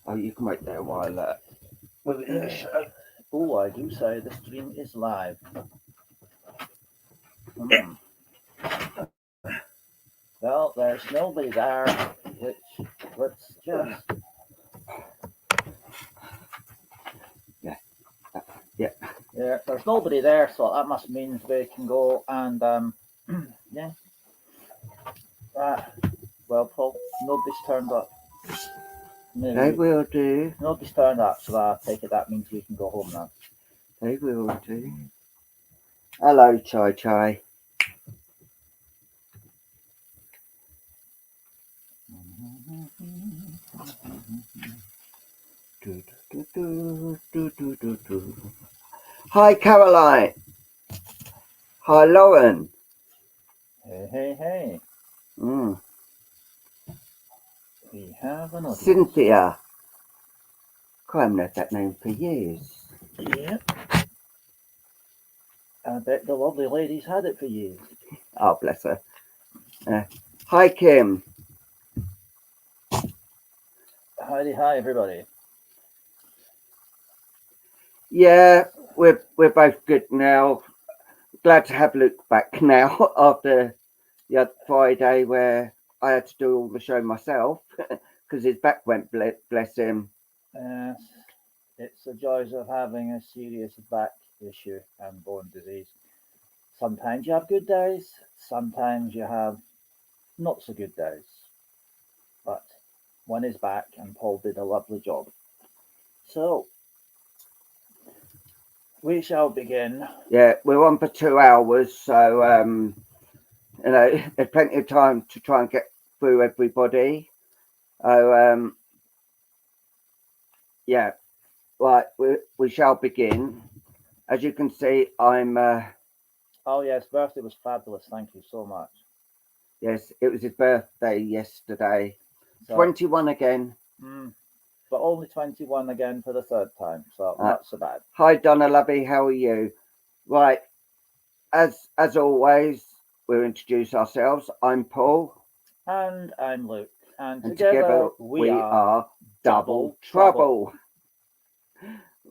Oh, you can wait there while Oh, I do say the stream is live. Well, there's nobody there, which let's just. Yeah. Yeah, there's nobody there, so that must mean we can go and yeah. Well, Paul, nobody's turned up. No, They will do. nobody's turned up, so I take it that means we can go home now. They will do. Hello, Chai Chai. Hi, Caroline. Hi, Lauren. Hey. We have an audience. Cynthia. I haven't heard that name for years. Yeah. I bet the lovely lady's had it for years. Oh, bless her. Hi, Kim. Hi, everybody. Yeah, we're both good now. Glad to have Luke back now after the other Friday where I had to do all the show myself because his back went, bless him. Yes, it's the joys of having a serious back issue and bone disease. Sometimes you have good days, sometimes you have not so good days. But one is back, and Paul did a lovely job. So, we shall begin. Yeah, we're on for 2 hours, so there's plenty of time to try and get through everybody. Yeah, right, we shall begin. As you can see, I'm. Oh yes, birthday was fabulous. Thank you so much. Yes, it was his birthday yesterday. So, 21 again. But only 21 again for the third time, so not so bad. Hi, Donna Lovey, how are you? Right, as always, we'll introduce ourselves. I'm Paul. And I'm Luke. And together we are Double Trouble.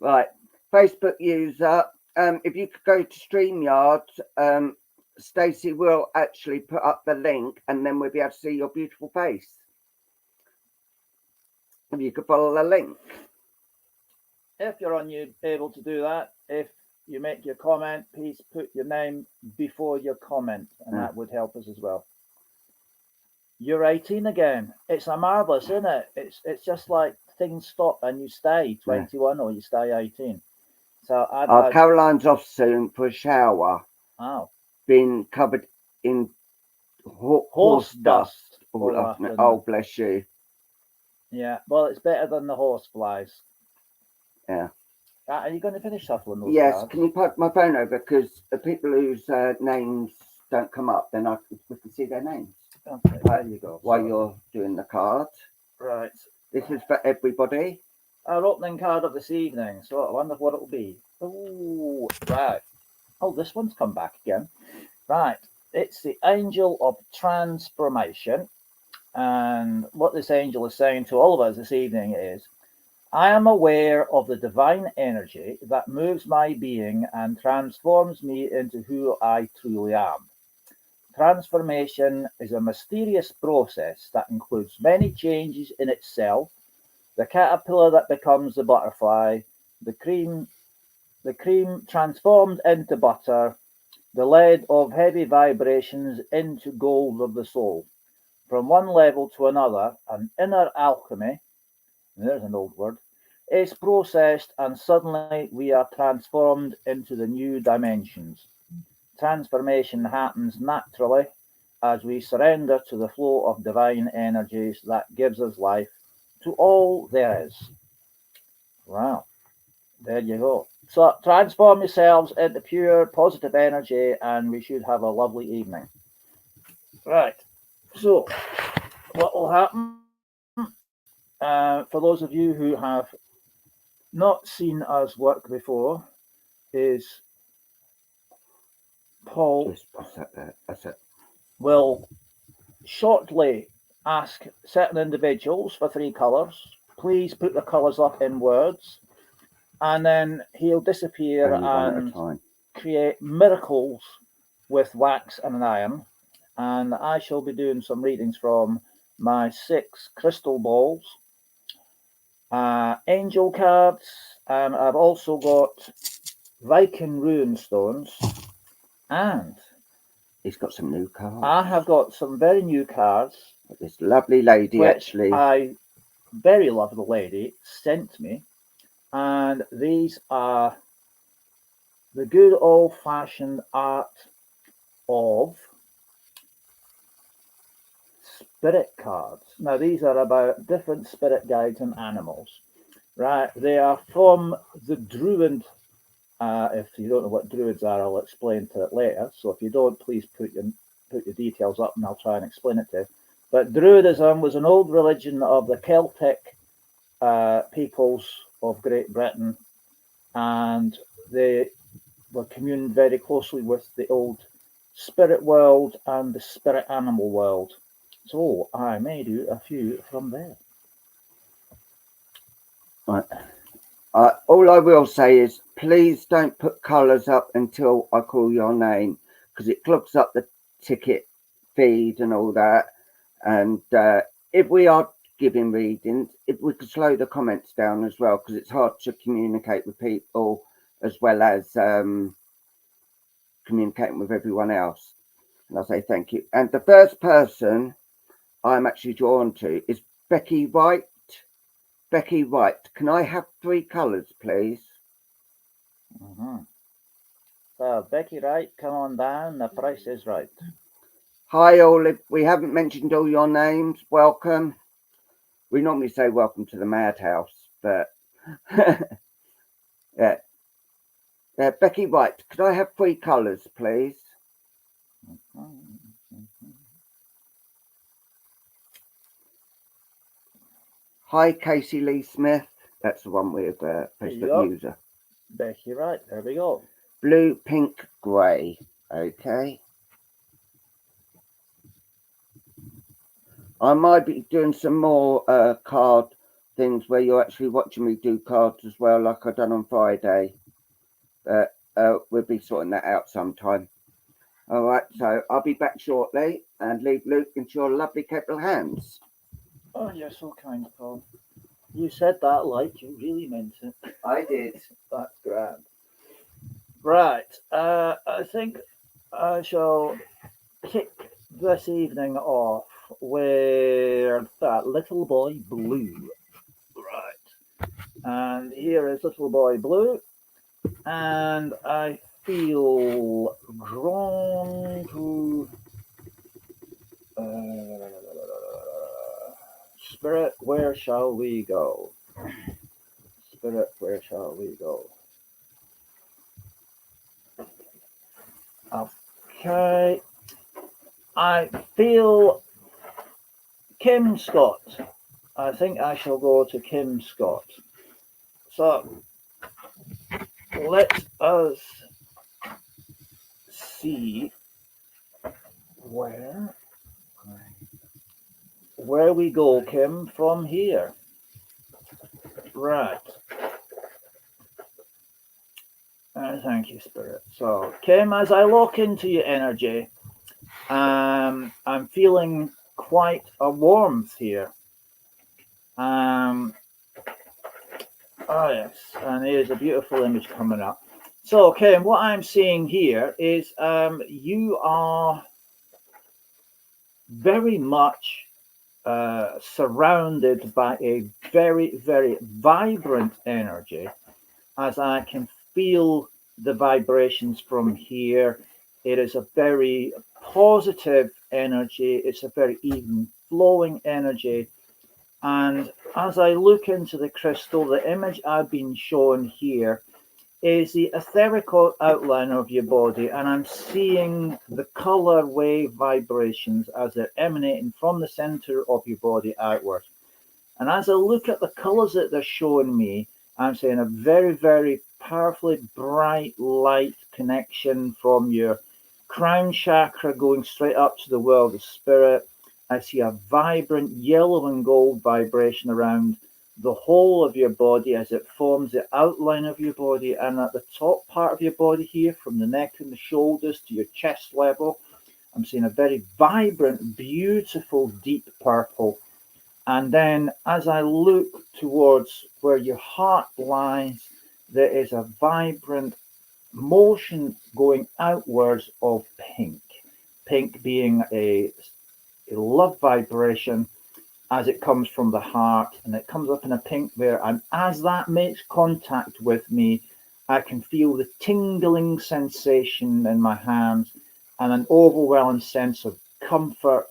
Right, Facebook user, if you could go to StreamYard, Stacey will actually put up the link and then we'll be able to see your beautiful face. If you could follow the link. If you're able to do that, if you make your comment, please put your name before your comment, and that would help us as well. You're 18 again. It's a marvelous, isn't it? It's just like things stop and you stay 21 or you stay 18. So Caroline's off soon for a shower. Oh. Been covered in horse dust all afternoon. Oh, bless you. Yeah, well, it's better than the horse flies. Yeah. Are you going to finish shuffling those Yes, cards? can you put my phone over? Because the people whose names don't come up, then we can see their names. Okay, there you go. While you're doing the card. Right. This is for everybody. Our opening card of this evening. So I wonder what it will be. Oh, right. Oh, this one's come back again. Right. It's the Angel of Transformation. And what this angel is saying to all of us this evening is, I am aware of the divine energy that moves my being and transforms me into who I truly am. Transformation is a mysterious process that includes many changes in itself: the caterpillar that becomes the butterfly, the cream transformed into butter, the lead of heavy vibrations into gold of the soul. From one level to another, an inner alchemy, there's an old word, is processed, and suddenly we are transformed into the new dimensions. Transformation happens naturally as we surrender to the flow of divine energies that gives us life to all there is. Wow, there you go. So transform yourselves into pure positive energy, and we should have a lovely evening. Right, so what will happen, for those of you who have not seen us work before, is Paul will shortly ask certain individuals for 3 colours please put the colours up in words, and then he'll disappear Only one at a and time. create miracles with wax and an iron. And I shall be doing some readings from my 6 crystal balls, angel cards, and I've also got Viking rune stones, and He's got some new cards. I have got some very new cards. This lovely lady, which actually. very lovely lady sent me, and these are the good old-fashioned art of spirit cards. Now, these are about different spirit guides and animals, right? They are from the Druid. If you don't know what Druids are, I'll explain to it later. So if you don't, please put your details up, and I'll try and explain it to you. But Druidism was an old religion of the Celtic peoples of Great Britain, and they were communed very closely with the old spirit world and the spirit animal world. So I may do a few from there. Right. All I will say is, please don't put colours up until I call your name, because it clogs up the ticket feed and all that. And if we are giving readings, if we could slow the comments down as well, because it's hard to communicate with people as well as communicating with everyone else. And I'll say thank you. And the first person I'm actually drawn to is Becky White. Becky White, can I have 3 colours, please? So, Becky Wright, come on down. The price is right. Hi, all. If we haven't mentioned all your names, welcome. We normally say welcome to the madhouse, but yeah. Becky White, could I have 3 colours, please? Hi, Casey Lee Smith. That's the one with Facebook user. Becky Wright, there we go. Blue, pink, grey. Okay. I might be doing some more card things where you're actually watching me do cards as well, like I done on Friday. But we'll be sorting that out sometime. All right, so I'll be back shortly and leave Luke into your lovely capable hands. Oh, you're so kind, Paul. You said that like you really meant it. I did. That's grand. Right, I think I shall kick this evening off with that Little Boy Blue. Right, and here is Little Boy Blue, and I feel drawn to Spirit, where shall we go? Spirit, where shall we go? Okay. I feel Kim Scott. I think I shall go to Kim Scott. So let us see where we go, Kim, from here. Right. Thank you, Spirit. So, Kim, as I look into your energy, I'm feeling quite a warmth here. Oh, yes, and here's a beautiful image coming up. So, Kim, what I'm seeing here is you are very much surrounded by a very, very vibrant energy, as I can feel the vibrations from here. It is a very positive energy. It's a very even flowing energy. And as I look into the crystal, the image I've been shown here is the etherical outline of your body, and I'm seeing the color wave vibrations as they're emanating from the center of your body outward. And as I look at the colors that they're showing me, I'm seeing a very, very powerfully bright light connection from your crown chakra going straight up to the world of spirit. I see a vibrant yellow and gold vibration around the whole of your body as it forms the outline of your body, and at the top part of your body here, from the neck and the shoulders to your chest level, I'm seeing a very vibrant, beautiful, deep purple. And then as I look towards where your heart lies, there is a vibrant motion going outwards of pink. Pink being a love vibration as it comes from the heart, and it comes up in a pink there. And as that makes contact with me, I can feel the tingling sensation in my hands and an overwhelming sense of comfort.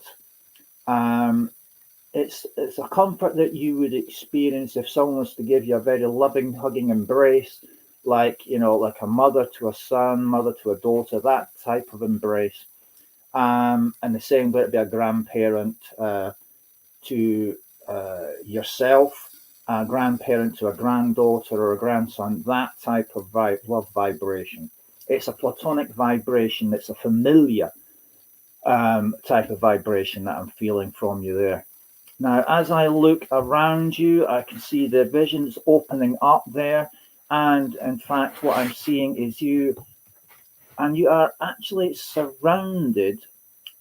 It's a comfort that you would experience if someone was to give you a very loving, hugging embrace, like like a mother to a son, mother to a daughter, that type of embrace. And the same way it'd be a grandparent to yourself, a grandparent to a granddaughter or a grandson, that type of love vibration. It's a platonic vibration. It's a familiar type of vibration that I'm feeling from you there. Now, as I look around you, I can see the visions opening up there. And in fact, what I'm seeing is you, and you are actually surrounded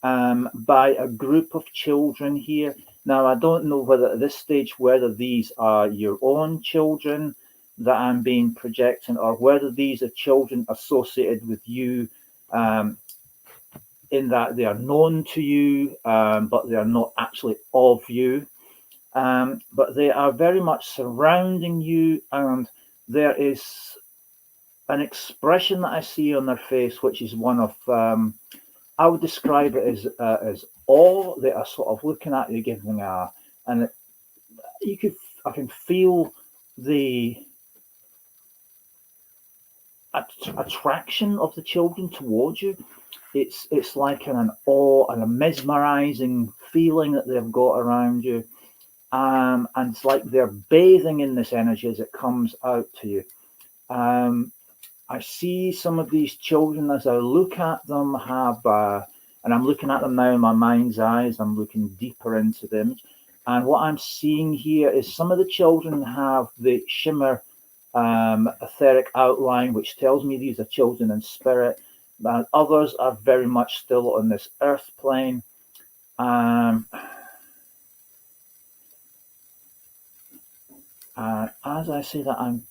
by a group of children here. Now, I don't know whether at this stage, whether these are your own children that I'm being projecting, or whether these are children associated with you, in that they are known to you, but they are not actually of you. But they are very much surrounding you, and there is an expression that I see on their face, which is one of, I would describe it as awe. They are sort of looking at you, giving and I can feel the attraction of the children towards you. It's like an awe and a mesmerizing feeling that they've got around you, and it's like they're bathing in this energy as it comes out to you. I see some of these children, as I look at them, and I'm looking at them now in my mind's eyes, I'm looking deeper into them. And what I'm seeing here is some of the children have the shimmer etheric outline, which tells me these are children in spirit. And others are very much still on this earth plane. And as I say that, I'm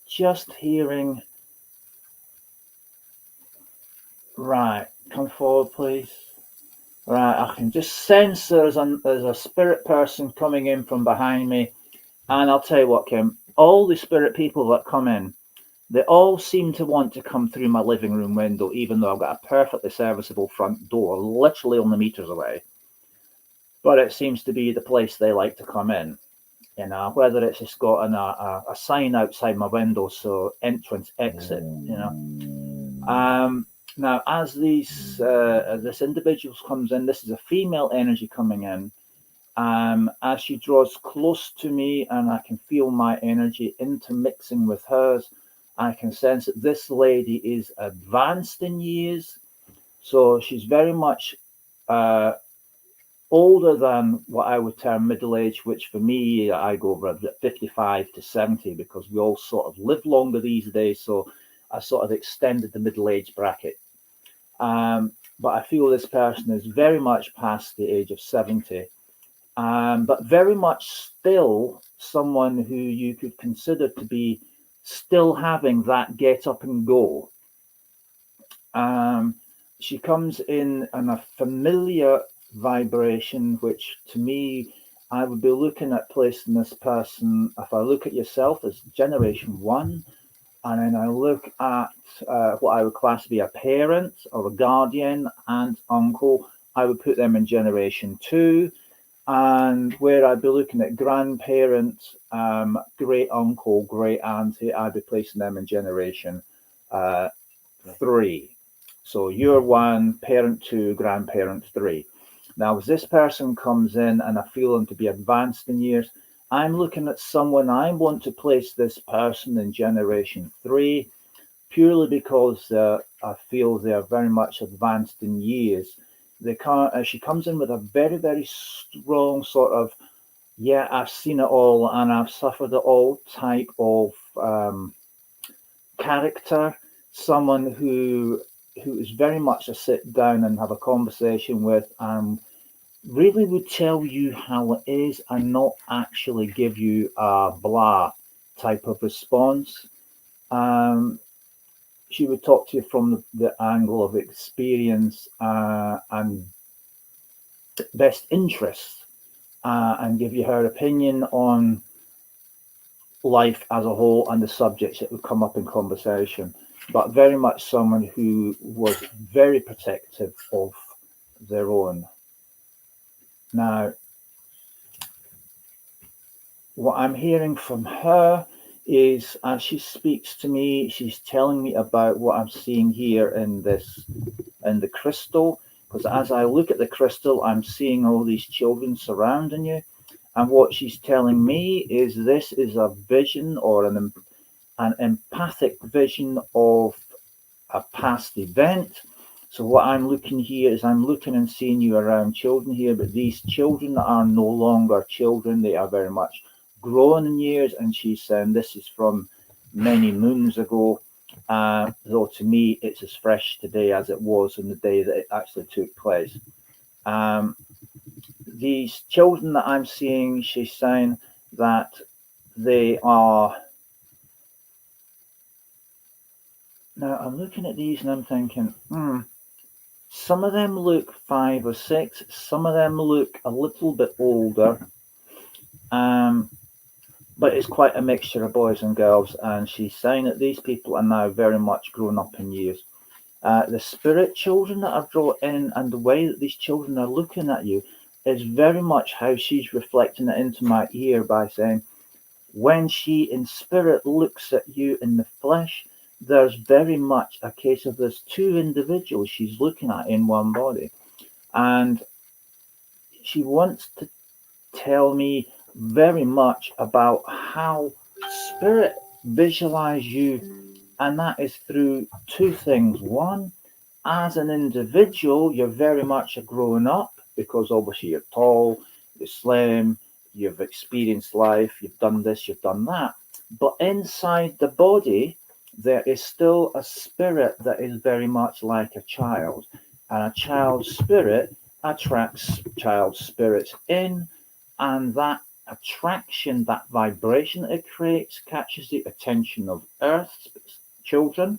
just hearing. Right, come forward, please. Right, I can just sense there's a spirit person coming in from behind me. And I'll tell you what, Kim, all the spirit people that come in, they all seem to want to come through my living room window, even though I've got a perfectly serviceable front door, literally only meters away. But it seems to be the place they like to come in. Whether it's just got a sign outside my window, so entrance, exit, Now, as this individual comes in, this is a female energy coming in. As she draws close to me and I can feel my energy intermixing with hers, I can sense that this lady is advanced in years. So she's very much older than what I would term middle age, which for me, I go over 55 to 70 because we all sort of live longer these days. So I sort of extended the middle age bracket. But I feel this person is very much past the age of 70, but very much still someone who you could consider to be still having that get up and go. She comes in a familiar vibration, which to me, I would be looking at placing this person, if I look at yourself, as generation 1. And then I look at what I would class to be a parent or a guardian, aunt, uncle. I would put them in generation 2. And where I'd be looking at grandparents, great uncle, great auntie, I'd be placing them in generation 3. So you're 1, parent 2, grandparent 3. Now, as this person comes in and I feel them to be advanced in years, I'm looking at someone, I want to place this person in generation 3, purely because I feel they are very much advanced in years. She comes in with a very, very strong sort of Yeah, I've seen it all, and I've suffered all type of character. Someone who is very much a sit down and have a conversation with, and really would tell you how it is, and not actually give you a blah type of response. Um, she would talk to you from the angle of experience and best interests, and give you her opinion on life as a whole and the subjects that would come up in conversation. But very much someone who was very protective of their own. Now, what I'm hearing from her is, as she speaks to me, she's telling me about what I'm seeing here in the crystal. Because as I look at the crystal, I'm seeing all these children surrounding you. And what she's telling me is this is a vision, or an empathic vision of a past event. So what I'm looking here is, I'm looking and seeing you around children here, but these children are no longer children. They are very much grown in years, and she's saying this is from many moons ago. Though to me, it's as fresh today as it was on the day that it actually took place. These children that I'm seeing, she's saying that they are. Now I'm looking at these and I'm thinking, some of them look 5 or 6, some of them look a little bit older, but it's quite a mixture of boys and girls. And she's saying that these people are now very much grown up in years. The spirit children that are brought in, and the way that these children are looking at you, is very much how she's reflecting it into my ear by saying, when she in spirit looks at you in the flesh, there's very much a case of there's two individuals she's looking at in one body. And she wants to tell me very much about how spirit visualize you, and that is through two things. One, as an individual, you're very much a grown up, because obviously you're tall, you're slim, you've experienced life, you've done this, you've done that. But inside the body, there is still a spirit that is very much like a child. And a child's spirit attracts child spirits in, and that attraction, that vibration that it creates, catches the attention of earth's children,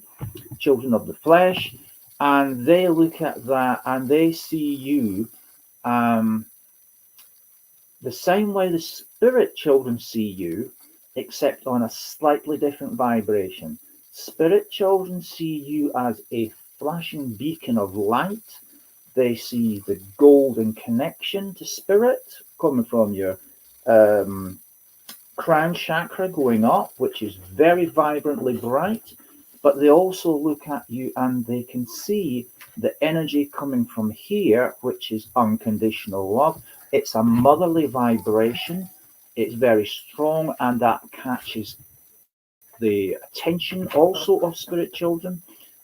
children of the flesh, and they look at that and they see you the same way the spirit children see you, except on a slightly different vibration. Spirit children see you as a flashing beacon of light. They see the golden connection to spirit coming from your crown chakra going up, which is very vibrantly bright. But they also look at you and they can see the energy coming from here, which is unconditional love. It's a motherly vibration. It's very strong, and that catches the attention also of spirit children.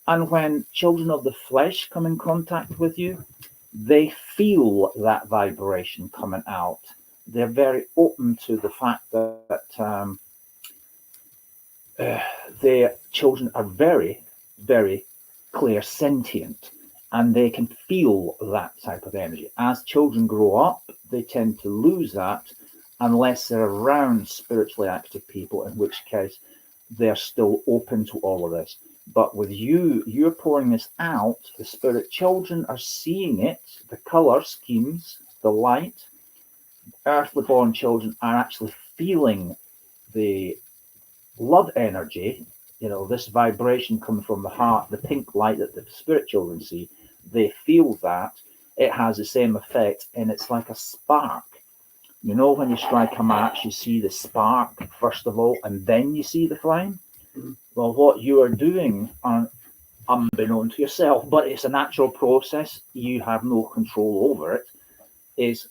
And when children of the flesh come in contact with you, they feel that vibration coming out. They're very open to the fact that their children are very, very clear sentient, and they can feel that type of energy. As children grow up, they tend to lose that unless they're around spiritually active people, in which case they're still open to all of this. But with you, you're pouring this out, the spirit children are seeing it, the color schemes, the light. Earthly born children are actually feeling the love energy, this vibration coming from the heart, the pink light that the spirit children see. They feel that. It has the same effect, and it's like a spark. When you strike a match, you see the spark first of all, and then you see the flame. Well, what you are doing, unbeknown to yourself, but it's a natural process, you have no control over it, is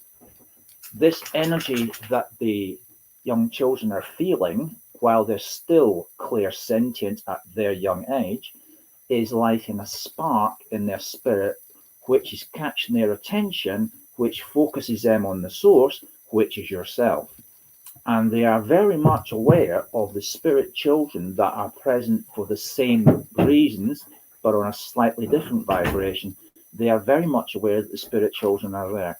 this energy that the young children are feeling while they're still clear sentient at their young age, is lighting a spark in their spirit, which is catching their attention, which focuses them on the source, which is yourself. And they are very much aware of the spirit children that are present for the same reasons, but on a slightly different vibration. They are very much aware that the spirit children are there.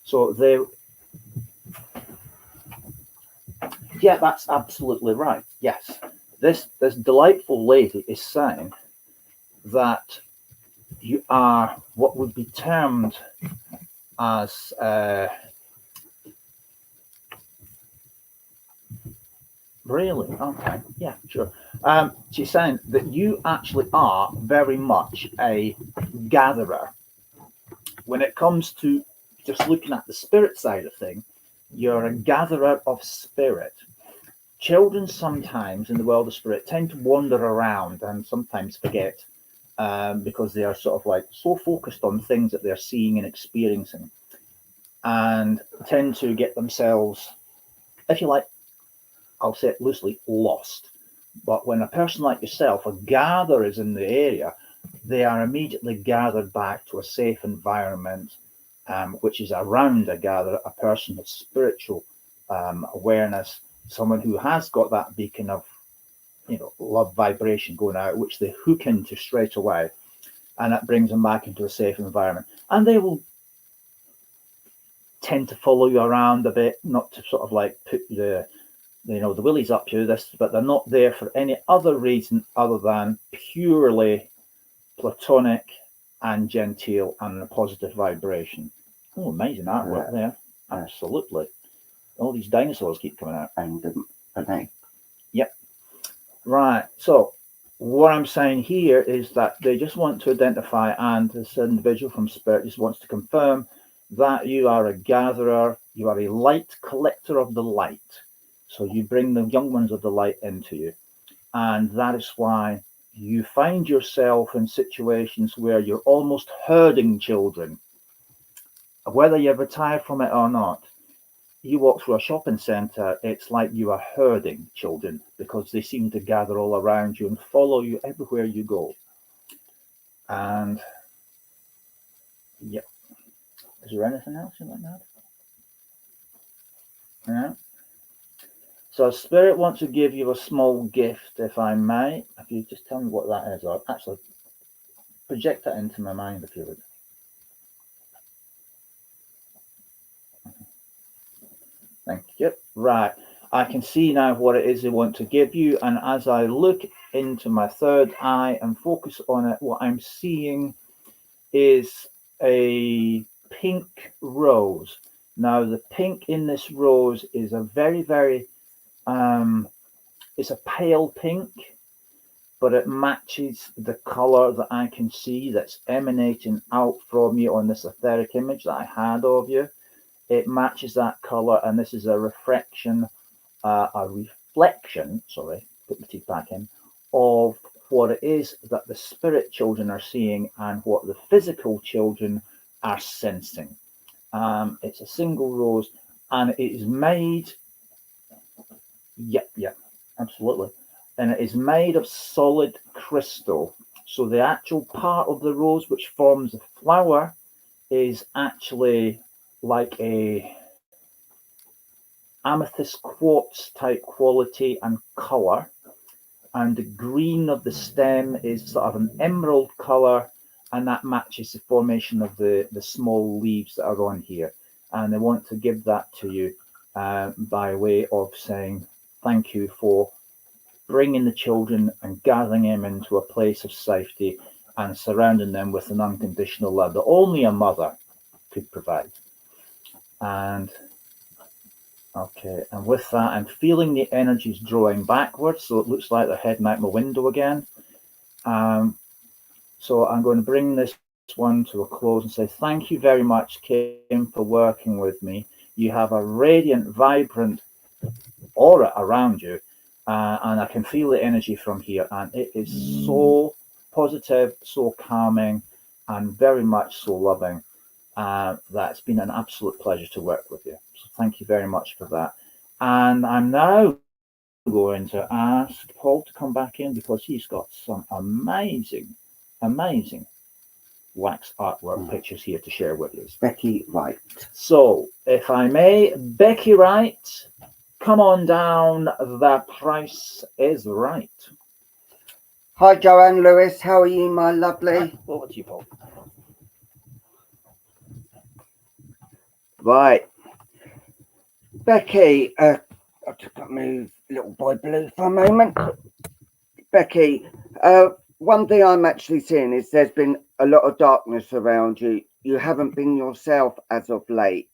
So they, yeah, that's absolutely right. Yes, this delightful lady is saying that you are what would be termed as really? Okay, yeah, sure. She's saying that you actually are very much a gatherer. When it comes to just looking at the spirit side of things, you're a gatherer of spirit. Children sometimes in the world of spirit tend to wander around and sometimes forget because they are sort of like so focused on things that they're seeing and experiencing, and tend to get themselves, if you like, I'll say it loosely, lost. But when a person like yourself, a gatherer, is in the area, they are immediately gathered back to a safe environment, which is around a gatherer, a person with spiritual awareness, someone who has got that beacon of, love vibration going out, which they hook into straight away, and that brings them back into a safe environment. And they will tend to follow you around a bit, not to sort of like put the willies up you, but they're not there for any other reason other than purely platonic and genteel and a positive vibration. Oh, amazing artwork there. Absolutely. All these dinosaurs keep coming out. And an egg. Yep. Right. So what I'm saying here is that they just want to identify, and this individual from Spirit just wants to confirm that you are a gatherer, you are a light collector of the light. So you bring the young ones of the light into you. And that is why you find yourself in situations where you're almost herding children. Whether you've retired from it or not, you walk through a shopping centre, it's like you are herding children because they seem to gather all around you and follow you everywhere you go. And yeah, is there anything else you like that? Yeah. So Spirit wants to give you a small gift, if I may. If you just tell me what that is, or actually project that into my mind, if you would. Thank you. Right. I can see now what it is they want to give you. And as I look into my third eye and focus on it, what I'm seeing is a pink rose. Now, the pink in this rose is a very, very it's a pale pink, but it matches the color that I can see that's emanating out from you on this etheric image that I had of you. It matches that color, and this is a reflection, sorry, put the teeth back in, of what it is that the spirit children are seeing and what the physical children are sensing. It's a single rose, and it is made, yep, absolutely. And it is made of solid crystal. So the actual part of the rose which forms the flower is actually like a amethyst quartz type quality and color. And the green of the stem is sort of an emerald color, and that matches the formation of the small leaves that are on here. And they want to give that to you by way of saying thank you for bringing the children and gathering them into a place of safety and surrounding them with an unconditional love that only a mother could provide. And okay, and with that, I'm feeling the energies drawing backwards, so it looks like they're heading out my window again. So I'm going to bring this one to a close and say thank you very much, Kim, for working with me. You have a radiant, vibrant aura around you, and I can feel the energy from here, and it is so positive, so calming, and very much so loving. That's been an absolute pleasure to work with you. So thank you very much for that. And I'm now going to ask Paul to come back in because he's got some amazing wax artwork pictures here to share with you. Becky Wright. So, if I may, Becky Wright, come on down. The price is right. Hi, Joanne Lewis. How are you, my lovely? Over to you, Paul. Right. Becky, I've just got to move little boy blue for a moment. Becky, one thing I'm actually seeing is there's been a lot of darkness around you. You haven't been yourself as of late.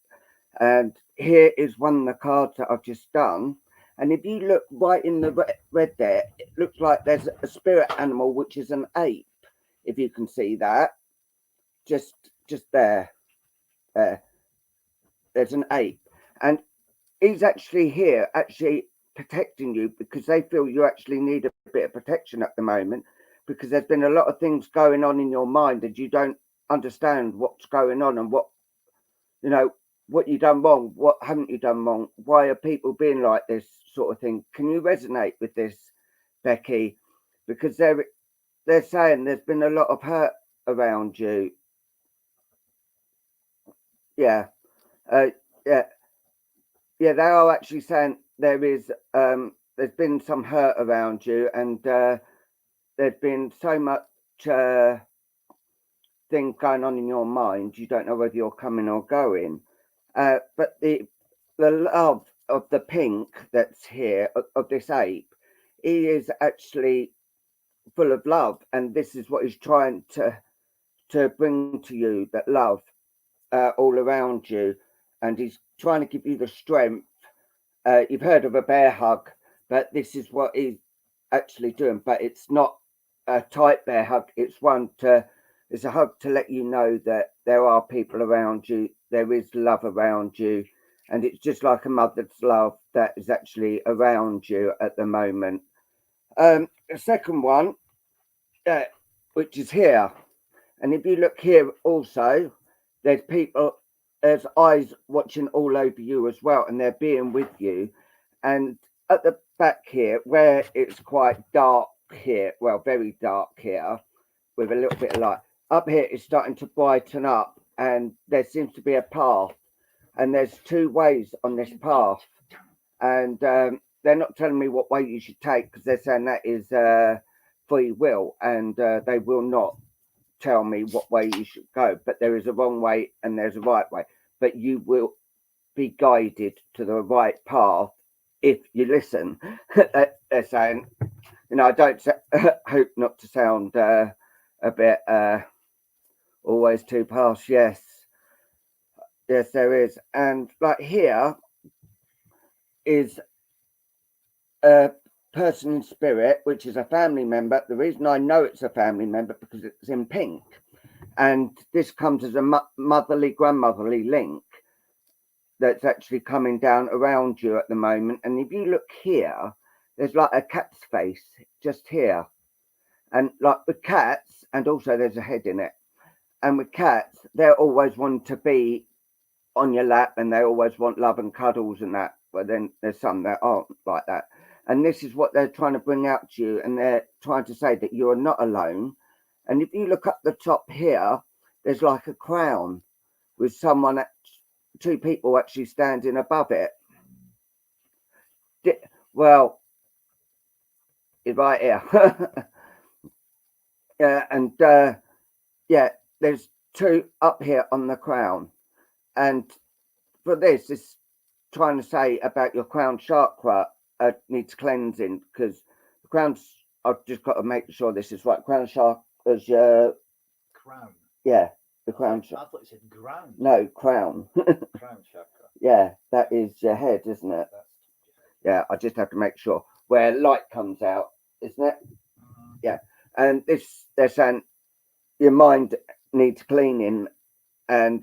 And here is one of the cards that I've just done. And if you look right in the red there, it looks like there's a spirit animal, which is an ape. If you can see that, just there. There's an ape. And he's actually here, actually protecting you, because they feel you actually need a bit of protection at the moment, because there's been a lot of things going on in your mind and you don't understand what's going on and what, you know, what you've done wrong, what haven't you done wrong, why are people being like this sort of thing. Can you resonate with this, Becky? Because they're saying there's been a lot of hurt around you. Yeah. Yeah, they are actually saying there's been some hurt around you, and there's been so much things going on in your mind, you don't know whether you're coming or going. But the love of the pink that's here, of this ape, he is actually full of love, and this is what he's trying to bring to you, that love all around you, and he's trying to give you the strength. You've heard of a bear hug, but this is what he's actually doing. But it's not a tight bear hug. It's a hug to let you know that there are people around you. There is love around you. And it's just like a mother's love that is actually around you at the moment. The second one, which is here. And if you look here also, there's eyes watching all over you as well, and they're being with you. And at the back here, where it's quite dark here, well, very dark here, with a little bit of light, up here it's starting to brighten up, and there seems to be a path, and there's two ways on this path, and they're not telling me what way you should take, because they're saying that is free will, and they will not tell me what way you should go. But there is a wrong way and there's a right way, but you will be guided to the right path if you listen. They're saying, you know, I don't hope not to sound a bit always too harsh. Yes, there is. And like here is a person in spirit, which is a family member. The reason I know it's a family member, because it's in pink, and this comes as a motherly, grandmotherly link that's actually coming down around you at the moment. And if you look here, there's like a cat's face just here, and like with cats, and also there's a head in it, and with cats, they're always want to be on your lap, and they always want love and cuddles and that, but then there's some that aren't like that. And this is what they're trying to bring out to you, and they're trying to say that you are not alone. And if you look up the top here, there's like a crown with two people actually standing above it. Well, it's right here. Yeah, and yeah, there's two up here on the crown. And for this, it's trying to say about your crown chakra needs cleansing, because the crown's, I've just got to make sure this is right. Crown chakra is your crown. Yeah, the crown chakra. I thought you said ground. No, crown. Crown chakra. Yeah, that is your head, isn't it? Yeah, I just have to make sure where light comes out, isn't it? Yeah, and this, they're saying your mind needs cleaning, and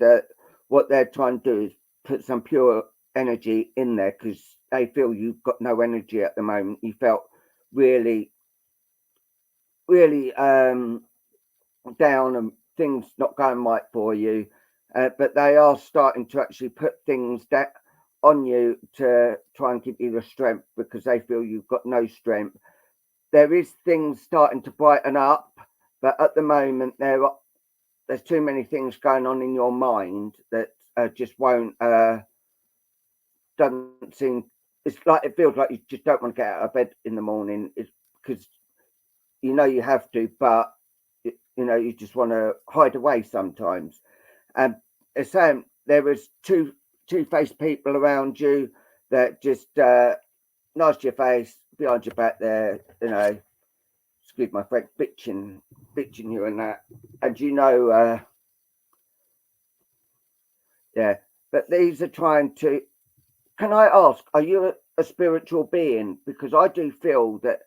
what they're trying to do is put some pure energy in there, because they feel you've got no energy at the moment. You felt really down, and things not going right for you, but they are starting to actually put things on you to try and give you the strength, because they feel you've got no strength. There is things starting to brighten up, but at the moment there's too many things going on in your mind that just won't doesn't seem. It's like it feels like you just don't want to get out of bed in the morning. It's because you know you have to, but you know you just want to hide away sometimes. And it's saying there is two-faced people around you that just nice to your face, behind your back there, you know, excuse my French, bitching you and that. And you know, yeah, but these are trying to. Can I ask, are you a spiritual being? Because I do feel that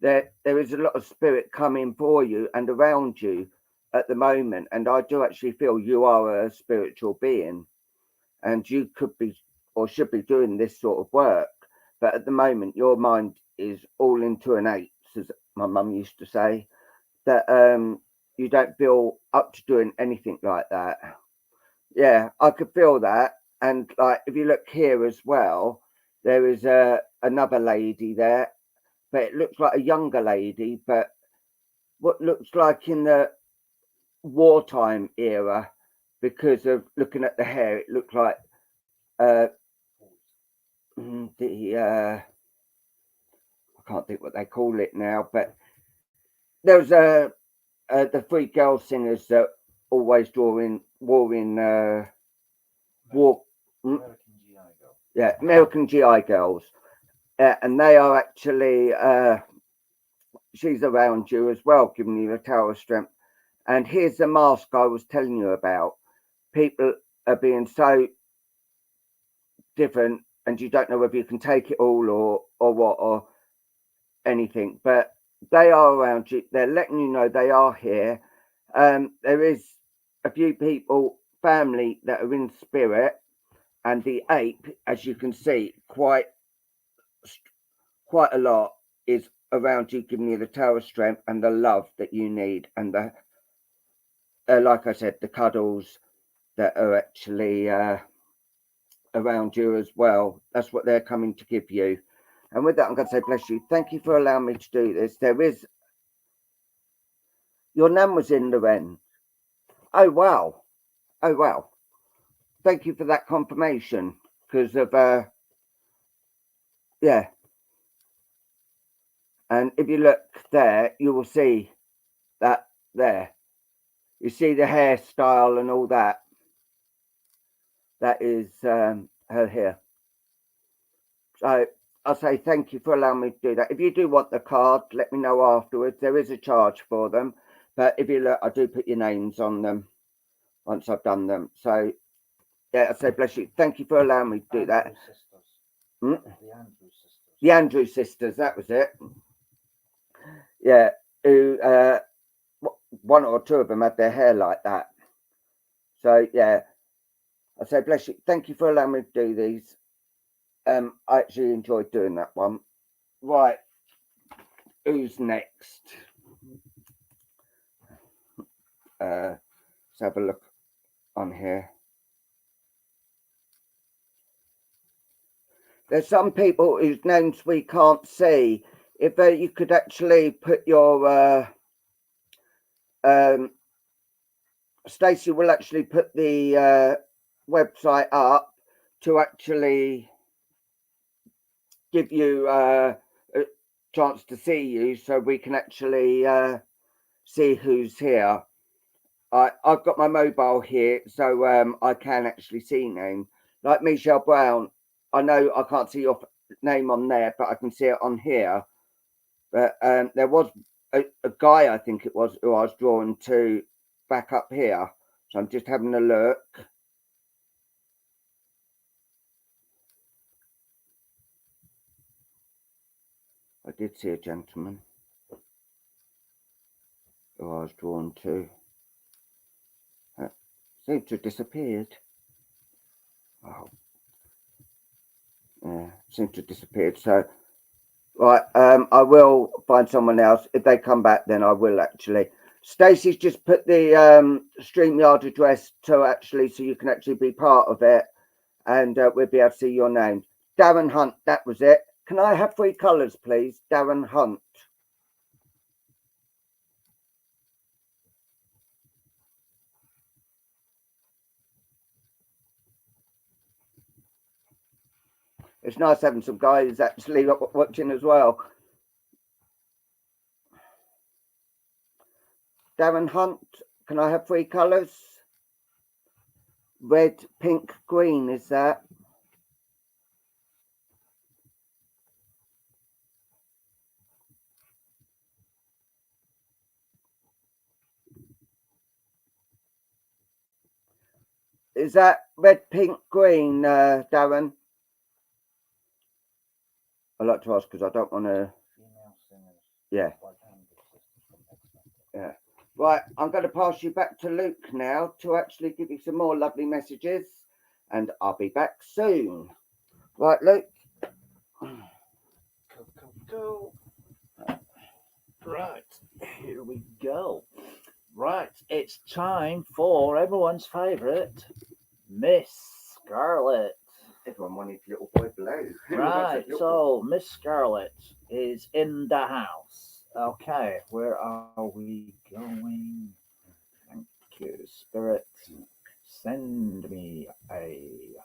there is a lot of spirit coming for you and around you at the moment, and I do actually feel you are a spiritual being, and you could be or should be doing this sort of work. But at the moment, your mind is all into an eight, as my mum used to say. That you don't feel up to doing anything like that. Yeah, I could feel that. And like if you look here as well, there is another lady there, but it looks like a younger lady, but what looks like in the wartime era, because of looking at the hair, it looked like uh the I can't think what they call it now, but there's the three girl singers that always wore in war. Yeah, American GI girls. And they are actually, she's around you as well, giving you the tower of strength. And here's the mask I was telling you about. People are being so different, and you don't know whether you can take it all or what or anything. But they are around you. They're letting you know they are here. There is a few people, family that are in spirit, and the ape, as you can see, quite a lot is around you, giving you the tower of strength and the love that you need, and the like I said, the cuddles that are actually around you as well. That's what they're coming to give you. And with that, I'm going to say bless you. Thank you for allowing me to do this. There is your nan was in the end. Oh wow. Oh wow. Thank you for that confirmation, because of yeah. And if you look there, you will see that there. You see the hairstyle and all that. That is her here. So I'll say thank you for allowing me to do that. If you do want the card, let me know afterwards. There is a charge for them. But if you look, I do put your names on them once I've done them. So yeah, I say bless you. Thank you for allowing me to do that. Hmm? The Andrew sisters, that was it. Yeah, who one or two of them had their hair like that. So yeah, I say bless you. Thank you for allowing me to do these. I actually enjoyed doing that one. Right, who's next? Let's have a look on here. There's some people whose names we can't see. If you could actually put your Stacey will actually put the website up to actually give you a chance to see you, so we can actually see who's here. I've got my mobile here, so I can actually see name. Like Michelle Brown, I know I can't see your name on there, but I can see it on here. But there was a guy, I think it was, who I was drawn to back up here. So I'm just having a look. I did see a gentleman who I was drawn to. Seems to have disappeared. Oh. Yeah, seems to have disappeared. So, right, I will find someone else. If they come back, then I will actually. Stacey's just put the StreamYard address to actually, so you can actually be part of it, and we'll be able to see your name. Darren Hunt, that was it. Can I have 3 colours, please? Darren Hunt. It's nice having some guys actually watching as well. Darren Hunt, can I have 3 colours? Red, pink, green, is that? Is that red, pink, green, Darren? I like to ask because I don't want to. Yeah. Yeah. Right, I'm going to pass you back to Luke now to actually give you some more lovely messages, and I'll be back soon. Right, Luke. Go. Right, here we go. Right, it's time for everyone's favourite, Miss Scarlet. Everyone wanted little boy Blue. Right, so Miss Scarlet is in the house. Okay, where are we going? Thank you, Spirit. Send me a...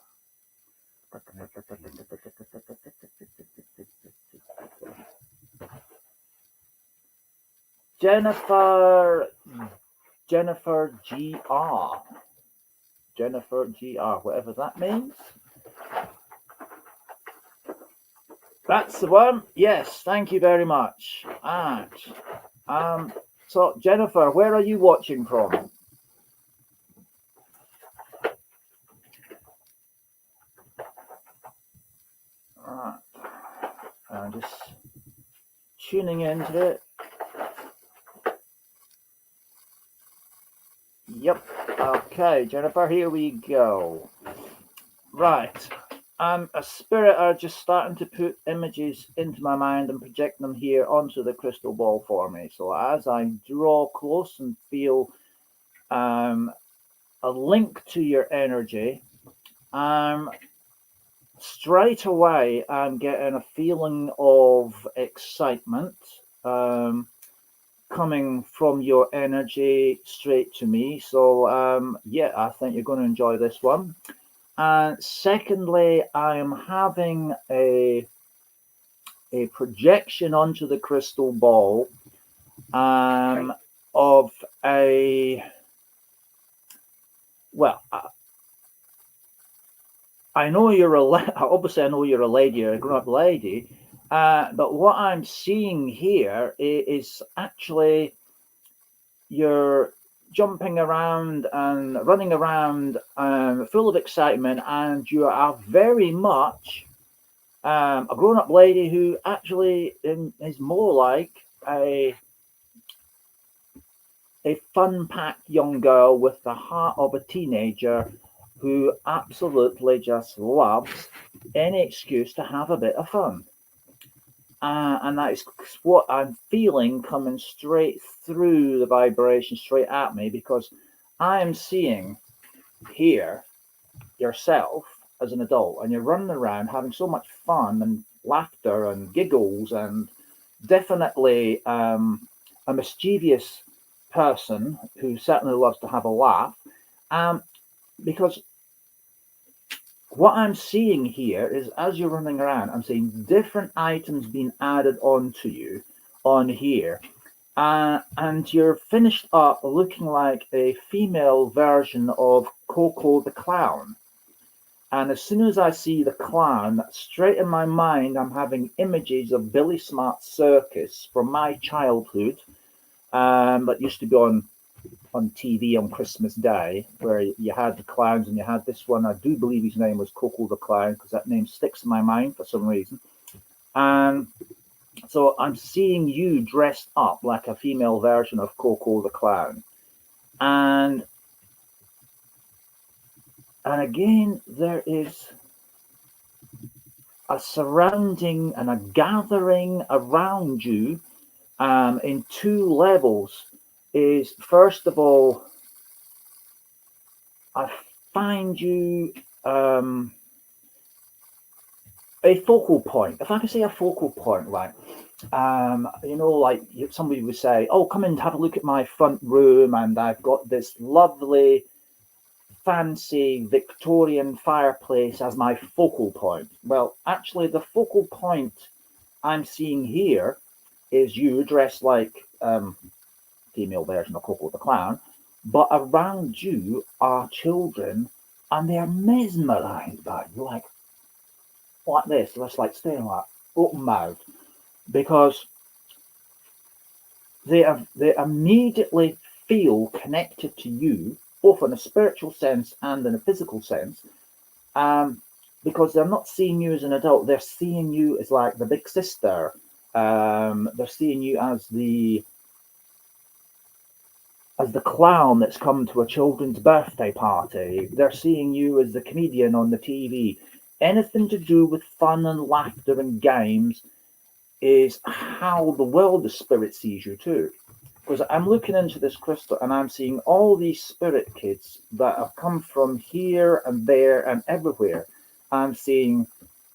Jennifer GR. Jennifer GR, whatever that means. That's the one. Yes, thank you very much. And so Jennifer, where are you watching from? Right. I'm just tuning into it. Yep. Okay, Jennifer, here we go. Right. A spirit are just starting to put images into my mind and project them here onto the crystal ball for me. So as I draw close and feel a link to your energy, straight away I'm getting a feeling of excitement coming from your energy straight to me. So yeah, I think you're going to enjoy this one. And secondly, I am having a projection onto the crystal ball of a, well, I know you're obviously I know you're a lady, you're a grown-up lady, but what I'm seeing here is actually you're jumping around and running around, full of excitement, and you are very much a grown-up lady who actually is more like a fun-packed young girl with the heart of a teenager who absolutely just loves any excuse to have a bit of fun. And that is what I'm feeling coming straight through the vibration, straight at me, because I am seeing here yourself as an adult, and you're running around having so much fun and laughter and giggles, and definitely a mischievous person who certainly loves to have a laugh, because what I'm seeing here is as you're running around, I'm seeing different items being added onto you on here. And you're finished up looking like a female version of Coco the Clown. And as soon as I see the clown, straight in my mind, I'm having images of Billy Smart's circus from my childhood, that used to be on TV on Christmas Day, where you had the clowns, and you had this one. I do believe his name was Coco the Clown, because that name sticks in my mind for some reason. And so I'm seeing you dressed up like a female version of Coco the Clown. And again, there is a surrounding and a gathering around you in 2 levels. Is first of all, I find you a focal point. If I can say a focal point, like like somebody would say, "Oh, come and have a look at my front room, and I've got this lovely fancy Victorian fireplace as my focal point. Well, actually, the focal point I'm seeing here is you dressed like female version of Coco the Clown, but around you are children, and they are mesmerized by you, like this, just like staring like open mouthed, because they immediately feel connected to you, both in a spiritual sense and in a physical sense, because they're not seeing you as an adult; they're seeing you as like the big sister. They're seeing you as the clown that's come to a children's birthday party. They're seeing you as the comedian on the TV. Anything to do with fun and laughter and games is how the world of spirit sees you too. Because I'm looking into this crystal and I'm seeing all these spirit kids that have come from here and there and everywhere. I'm seeing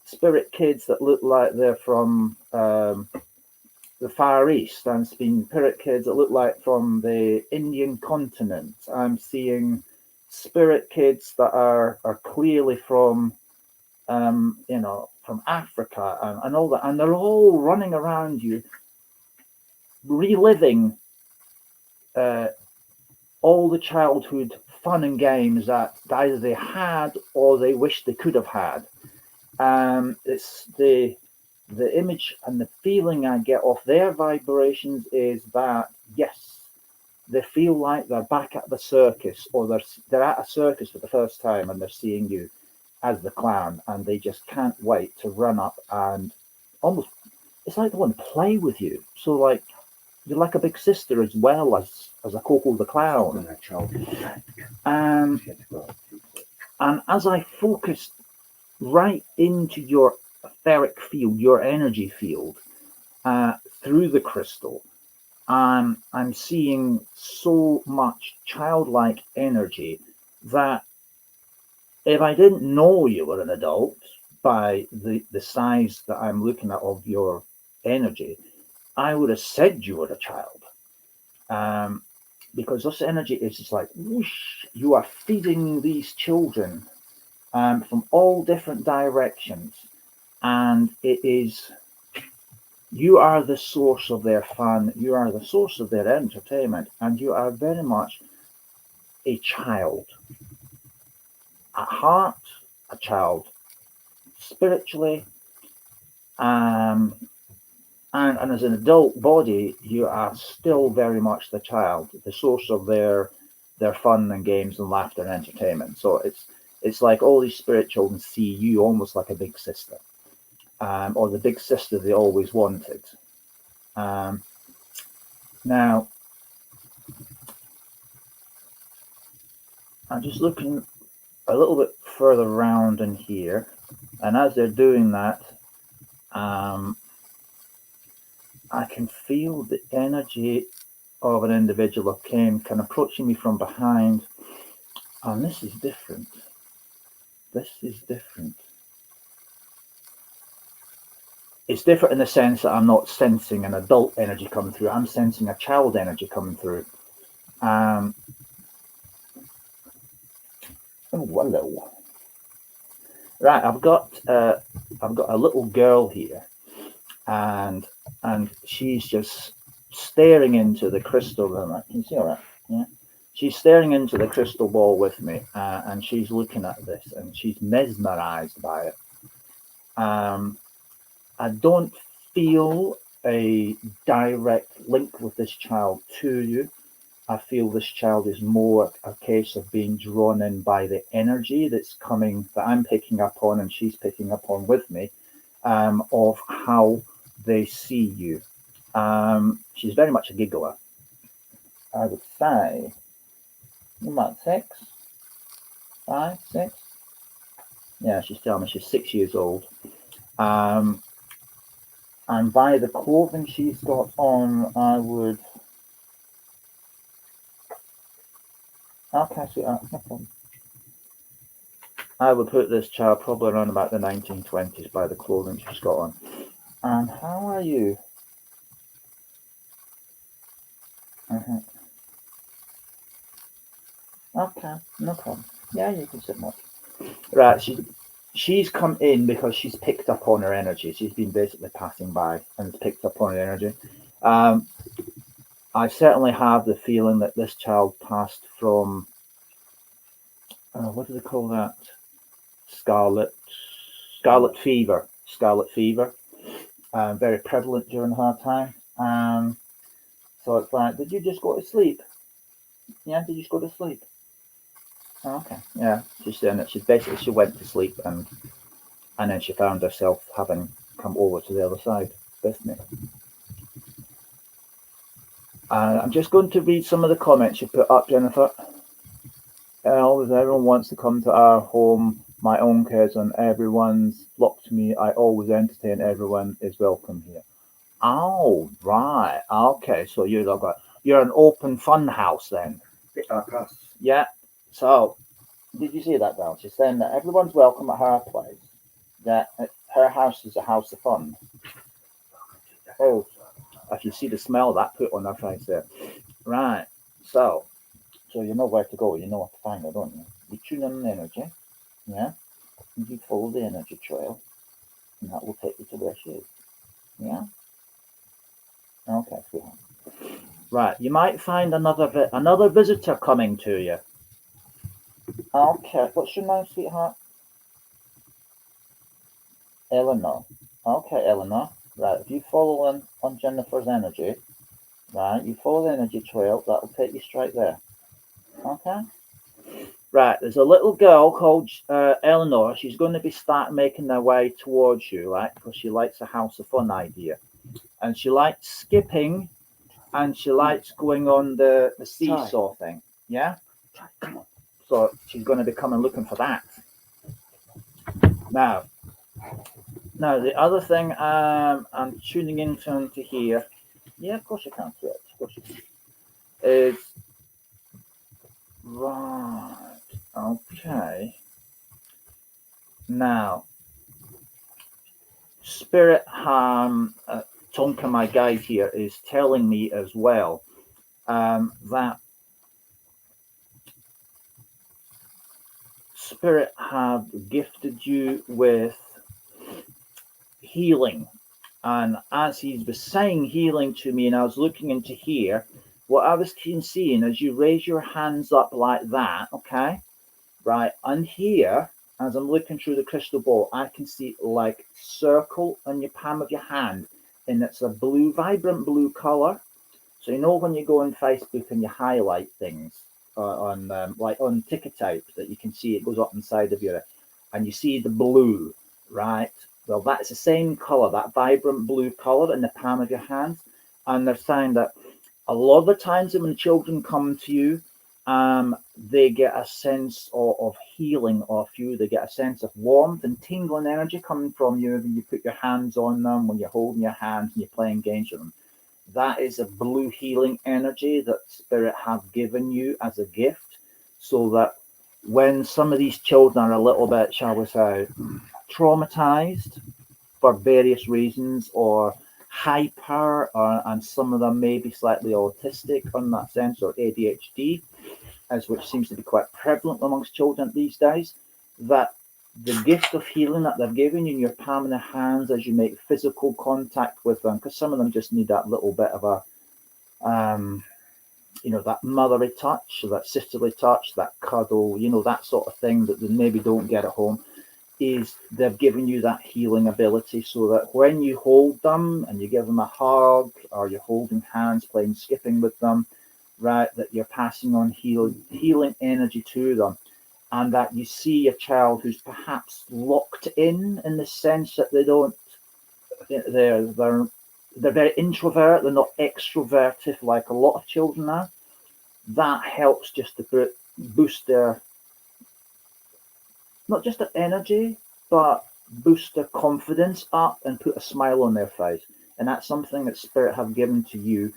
spirit kids that look like they're from the Far East. I'm seeing spirit kids that look like from the Indian continent. I'm seeing spirit kids that are clearly from from Africa and all that, and they're all running around you, reliving all the childhood fun and games that either they had or they wish they could have had. It's the image and the feeling I get off their vibrations is that, yes, they feel like they're back at the circus, or they're at a circus for the first time and they're seeing you as the clown, and they just can't wait to run up and almost, it's like they want to play with you. So like you're like a big sister as well as a Coco the Clown. And as I focused right into your etheric field, your energy field, through the crystal, I'm seeing so much childlike energy that if I didn't know you were an adult by the size that I'm looking at of your energy, I would have said you were a child. Because this energy is just like whoosh, you are feeding these children from all different directions, and it is, you are the source of their fun, you are the source of their entertainment, and you are very much a child at heart, a child spiritually, and as an adult body, you are still very much the child, the source of their fun and games and laughter and entertainment. So it's like all these spirit children see you almost like a big sister, or the big sister they always wanted. Now, I'm just looking a little bit further around in here, and as they're doing that, I can feel the energy of an individual that came kind of approaching me from behind, and this is different. This is different. It's different in the sense that I'm not sensing an adult energy coming through. I'm sensing a child energy coming through. Oh, hello. Right, I've got a little girl here, and she's just staring into the crystal. Can you see all right? Yeah. She's staring into the crystal ball with me, and she's looking at this, and she's mesmerized by it. I don't feel a direct link with this child to you. I feel this child is more a case of being drawn in by the energy that's coming, that I'm picking up on and she's picking up on with me, of how they see you. She's very much a giggler. I would say, about 6, 5, 6. Yeah, she's telling me she's 6 years old. And by the clothing she's got on, I would... Okay, so no problem. I would put this child probably around about the 1920s by the clothing she's got on. And how are you? Okay, no problem. Yeah, you can sit more. Right, she's come in because she's picked up on her energy. She's been basically passing by and has picked up on her energy. Um, I certainly have the feeling that this child passed from what do they call that? Scarlet fever. Scarlet fever. Very prevalent during her time. So it's like, did you just go to sleep? Yeah, did you just go to sleep? Oh, okay. Yeah, she's saying that she went to sleep and then she found herself having come over to the other side with me. I'm just going to read some of the comments you put up, Jennifer. Always, everyone wants to come to our home. My own kids and everyone's flocked to me. I always entertain. Everyone is welcome here. Oh, right. Okay, so you're an open fun house then. Bit like us. Yeah. So, did you see that, Val? She's saying that everyone's welcome at her place. That her house is a house of fun. Oh, if you see the smell that put on her face there. Right. So you know where to go. You know what to find her, don't you? You tune in the energy. Yeah. And you follow the energy trail. And that will take you to where she is. Yeah. Okay, sweetheart. Right. You might find another visitor coming to you. Okay. What's your name, sweetheart? Eleanor. Okay, Eleanor. Right. If you follow on Jennifer's energy, right, you follow the energy trail, that'll take you straight there. Okay. Right, there's a little girl called Eleanor. She's going to be start making her way towards you, right? Because she likes a house of fun idea, and she likes skipping, and she likes going on the seesaw thing. Yeah. Come on. So she's going to be coming looking for that. Now the other thing I'm tuning into to hear. Yeah, of course you can. Of course you can. Is right. Okay. Now, Spirit Tonka, my guide here, is telling me as well that Spirit have gifted you with healing. And as he was saying healing to me, and I was looking into here, what I was seeing as you raise your hands up like that, okay, right, and here, as I'm looking through the crystal ball, I can see like circle on your palm of your hand, and it's a blue, vibrant blue color. So you know when you go on Facebook and you highlight things on like on ticket type that you can see it goes up inside of your, and you see the blue, right? Well, that's the same color, that vibrant blue color in the palm of your hand, and they're saying that a lot of the times when children come to you, they get a sense of healing off you. They get a sense of warmth and tingling energy coming from you when you put your hands on them, when you're holding your hands and you're playing games with them. That is a blue healing energy that Spirit have given you as a gift, so that when some of these children are a little bit, shall we say, traumatized for various reasons, or hyper, and some of them may be slightly autistic in that sense, or ADHD, as which seems to be quite prevalent amongst children these days, that the gift of healing that they've given you in your palm of their hands as you make physical contact with them, because some of them just need that little bit of a, that motherly touch, that sisterly touch, that cuddle, that sort of thing that they maybe don't get at home, is they've given you that healing ability, so that when you hold them and you give them a hug, or you're holding hands, playing skipping with them, right, that you're passing on healing energy to them, and that you see a child who's perhaps locked in the sense that they're very introvert, they're not extroverted like a lot of children are. That helps just to boost their, not just their energy, but boost their confidence up and put a smile on their face. And that's something that Spirit have given to you,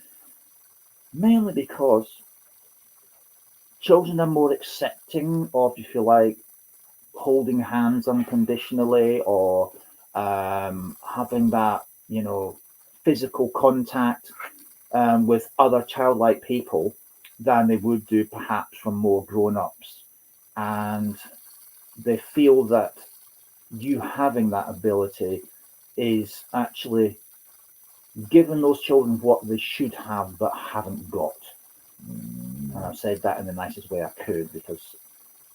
mainly because children are more accepting of, if you like, holding hands unconditionally, or having that, physical contact with other childlike people than they would do perhaps from more grown-ups. and they feel that you having that ability is actually giving those children what they should have but haven't got. And I've said that in the nicest way I could, because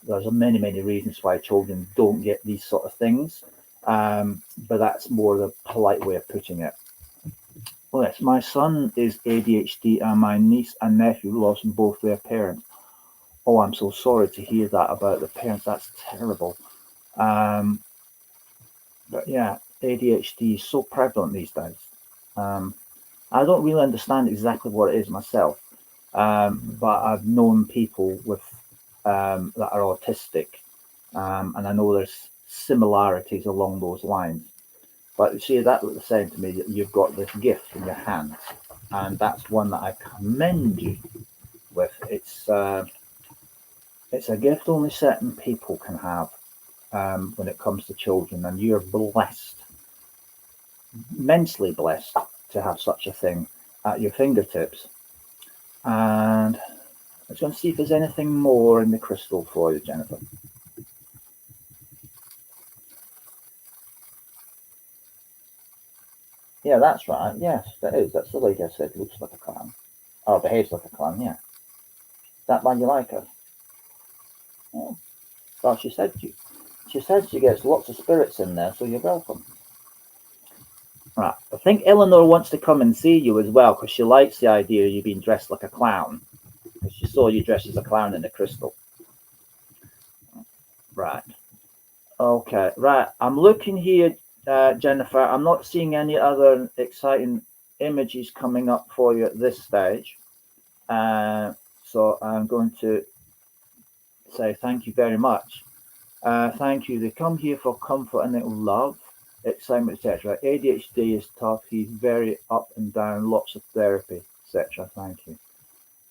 there's many, many reasons why children don't get these sort of things. But that's more the polite way of putting it. Oh, yes, my son is ADHD and my niece and nephew lost both their parents. Oh, I'm so sorry to hear that about the parents. That's terrible. But yeah, ADHD is so prevalent these days. I don't really understand exactly what it is myself, but I've known people with that are autistic, and I know there's similarities along those lines. But you see, that was saying to me that you've got this gift in your hands, and that's one that I commend you with. It's a gift only certain people can have when it comes to children, and you're blessed, immensely blessed, to have such a thing at your fingertips. And I was going to see if there's anything more in the crystal for you, Jennifer. Yeah, that's right. Yes, that is. That's the lady I said looks like a clown. Or behaves like a clown, yeah. That man you like her? Oh. Well, she said she gets lots of spirits in there, so you're welcome. Right. I think Eleanor wants to come and see you as well, because she likes the idea of you being dressed like a clown. Because she saw you dressed as a clown in the crystal. Right. Okay. Right. I'm looking here, Jennifer. I'm not seeing any other exciting images coming up for you at this stage. So I'm going to say thank you very much. Thank you. They come here for comfort and love, excitement, etc. ADHD is tough. He's very up and down. Lots of therapy, etc. Thank you.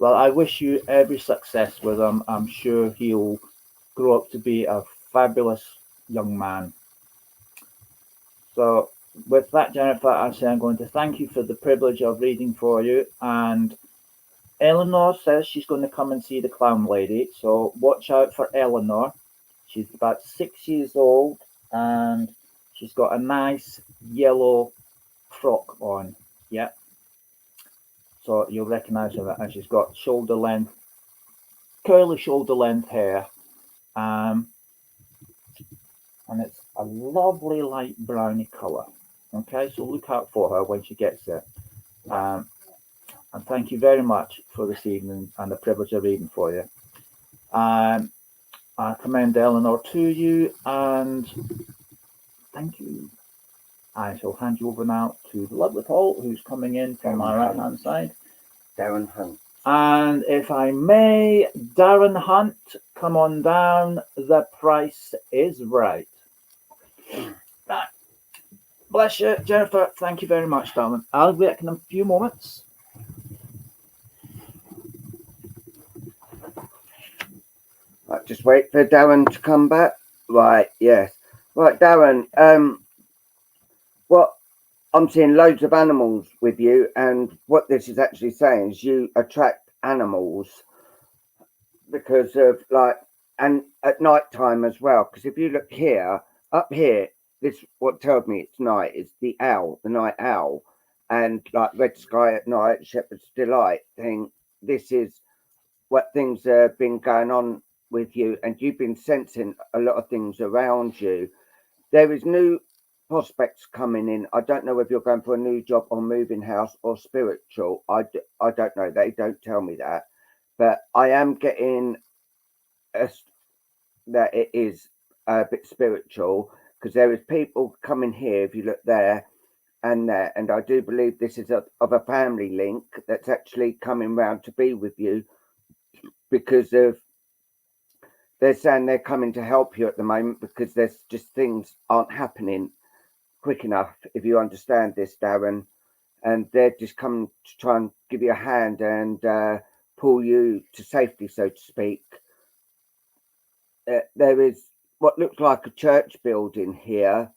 Well, I wish you every success with him. I'm sure he'll grow up to be a fabulous young man. So, with that, Jennifer, I say I'm going to thank you for the privilege of reading for you. And Eleanor says she's going to come and see the clown lady. So, watch out for Eleanor. She's about 6 years old and she's got a nice yellow frock on. Yeah. So you'll recognize her, and she's got shoulder length, curly shoulder length hair. And it's a lovely light browny color. Okay, so look out for her when she gets there. And thank you very much for this evening and the privilege of reading for you. I commend Eleanor to you, and thank you. I shall hand you over now to the lovely Paul, who's coming in from my right-hand side. Darren Hunt. And if I may, Darren Hunt, come on down. The price is right. Right. Bless you, Jennifer. Thank you very much, darling. I'll be back in a few moments. Right, just wait for Darren to come back. Right, yes. Right, Darren, what I'm seeing loads of animals with you, and what this is actually saying is you attract animals because of and at night time as well. Because if you look here, up here, this what tells me it's night is the owl, the night owl, and like red sky at night, shepherd's delight thing. This is what things have been going on with you, and you've been sensing a lot of things around you. There is new prospects coming in. I don't know if you're going for a new job or moving house or spiritual. I don't know. They don't tell me that. But I am getting that it is a bit spiritual, because there is people coming here, if you look there and there, and I do believe this is of a family link that's actually coming round to be with you, because of they're saying they're coming to help you at the moment, because there's just things aren't happening quick enough, if you understand this, Darren, and they're just coming to try and give you a hand and pull you to safety, so to speak. There is what looks like a church building here,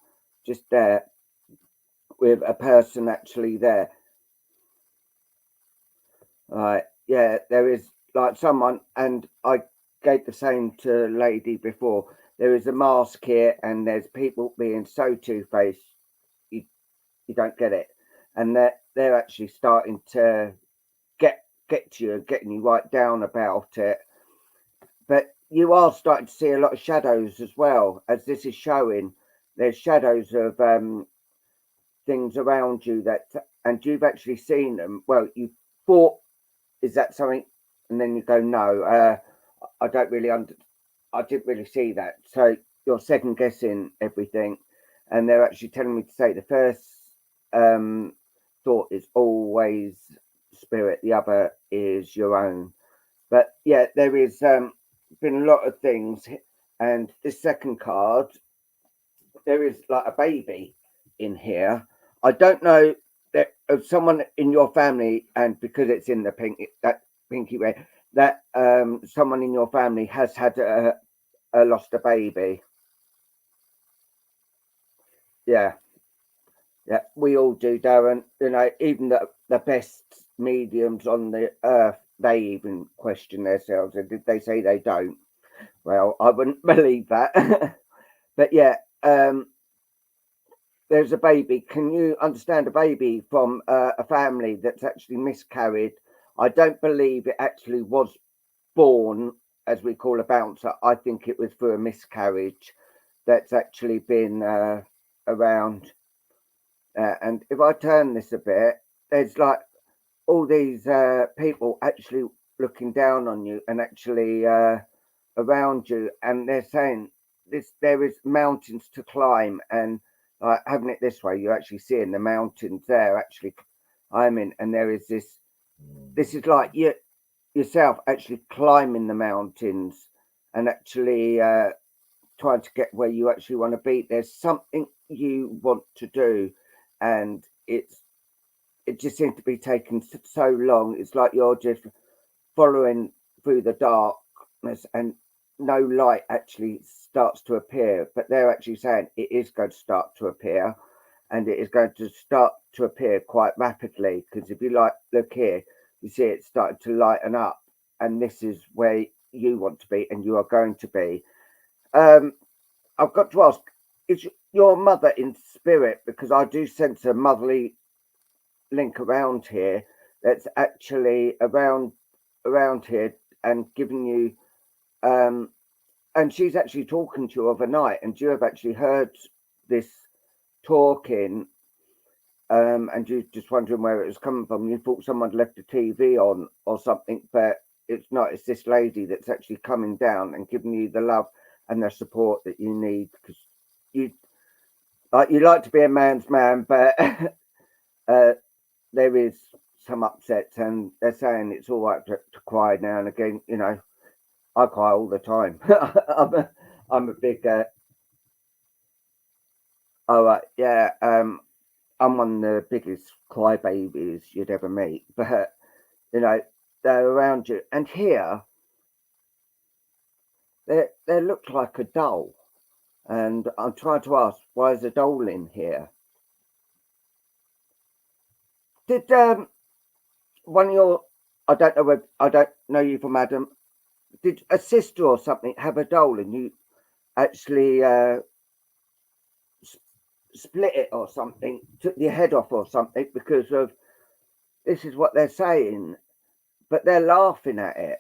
just there, with a person actually there. Right, yeah, there is like someone, and I gave the same to a lady before. There is a mask here, and there's people being so two-faced, you, you don't get it. And they're actually starting to get to you and getting you right down about it. But you are starting to see a lot of shadows as well, as this is showing. There's shadows of things around you and you've actually seen them. Well, you thought, is that something? And then you go, no, I don't really I didn't really see that. So you're second guessing everything, and they're actually telling me to say the first thought is always spirit, the other is your own. But yeah, there is been a lot of things, and this second card, there is like a baby in here. I don't know that of someone in your family, and because it's in the pink, that pinky red, that someone in your family has had lost a baby. Yeah, yeah, we all do, Darren. You know, even the best mediums on the earth, they even question themselves. And did they say they don't? Well, I wouldn't believe that. But yeah, there's a baby. Can you understand a baby from a family that's actually miscarried? I don't believe it actually was born, as we call a bouncer. I think it was through a miscarriage that's actually been around. And if I turn this a bit, there's like all these people actually looking down on you and actually around you, and they're saying this: there is mountains to climb, and like having it this way, you're actually seeing the mountains there actually climbing, and there is this. This is like you yourself actually climbing the mountains and actually trying to get where you actually want to be. There's something you want to do, and it just seems to be taking so long. It's like you're just following through the darkness, and no light actually starts to appear. But they're actually saying it is going to start to appear, and it is going to start to appear quite rapidly. Because if you look here, you see it starting to lighten up, and this is where you want to be, and you are going to be. I've got to ask, is your mother in spirit? Because I do sense a motherly link around here that's actually around here and giving you and she's actually talking to you overnight, and you have actually heard this talking, and you're just wondering where it was coming from. You thought someone left the TV on or something, but it's not. It's this lady that's actually coming down and giving you the love and the support that you need, because you like to be a man's man, but there is some upsets, and they're saying it's all right to cry now and again. You know, I cry all the time. I'm a big. All right, yeah. I'm one of the biggest crybabies you'd ever meet, but you know they're around you, and here they look like a doll, and I'm trying to ask, why is a doll in here? Did one of your, I don't know you from Adam. Did a sister or something have a doll, and you actually split it or something, took your head off or something because of this is what they're saying, but they're laughing at it.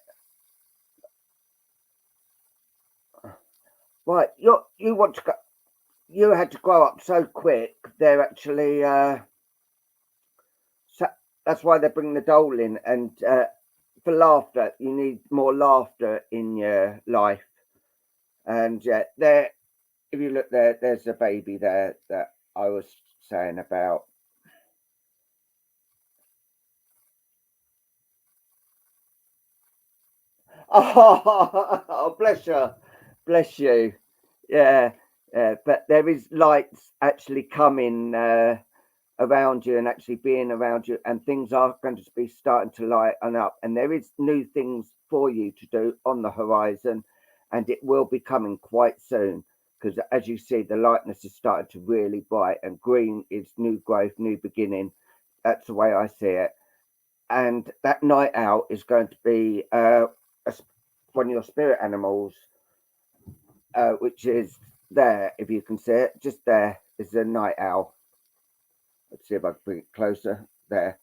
Right, you want to go? You had to grow up so quick. They're actually so that's why they bring the doll in, and for laughter, you need more laughter in your life. And yeah, there, if you look there, there's a baby there that I was saying about. Oh, bless you. Yeah, yeah. But there is lights actually coming around you and actually being around you, and things are going to be starting to lighten up. And there is new things for you to do on the horizon, and it will be coming quite soon. Because as you see, the lightness is starting to really bright, and green is new growth, new beginning. That's the way I see it. And that night out is going to be one of your spirit animals, which is there, if you can see it, just there is a night owl. Let's see if I can bring it closer. There.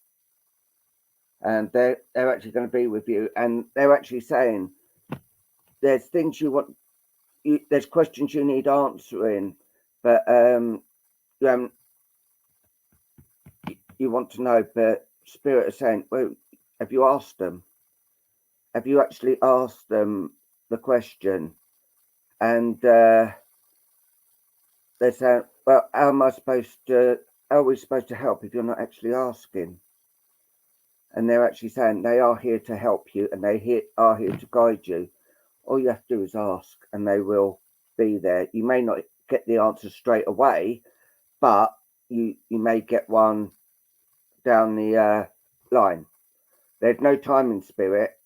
And they're actually going to be with you, and they're actually saying there's things you want, there's questions you need answering, but you want to know, but Spirit is saying, well, have you asked them? Have you actually asked them the question? And they're saying, well, how are we supposed to help if you're not actually asking? And they're actually saying they are here to help you, and they are here to guide you. All you have to do is ask, and they will be there. You may not get the answer straight away, but you may get one down the line. There's no time in Spirit,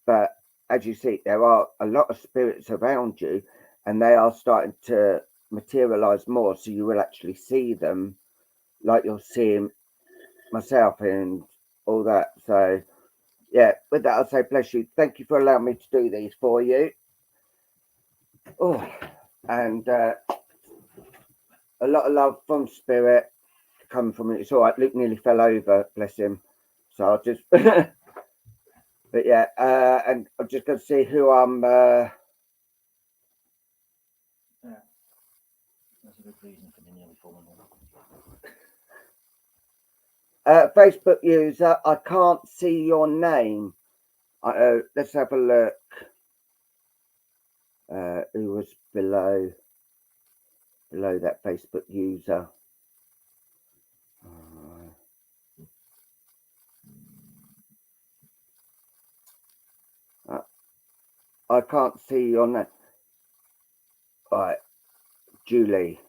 but as you see, there are a lot of spirits around you, and they are starting to materialize more, so you will actually see them like you're seeing myself and all that. So yeah, with that, I'll say bless you. Thank you for allowing me to do these for you. Oh, and a lot of love from Spirit coming from it. It's all right. Luke nearly fell over, bless him. So I'll just, but yeah, and I'm just going to see who I'm. Yeah, that's a good reason for me nearly falling over. Facebook user, I can't see your name. Let's have a look. Who was below that Facebook user? I can't see your name. Right, Julie.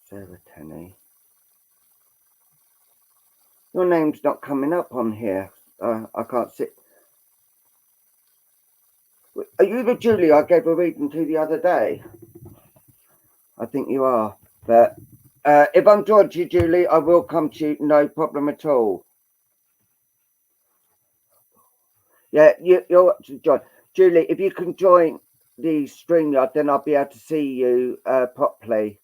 Sarah Tenney. Your name's not coming up on here. I can't see. Are you the Julie I gave a reading to the other day? I think you are. But if I'm drawn to you, Julie, I will come to you. No problem at all. Yeah, you're John. Julie, if you can join the StreamYard, then I'll be able to see you properly.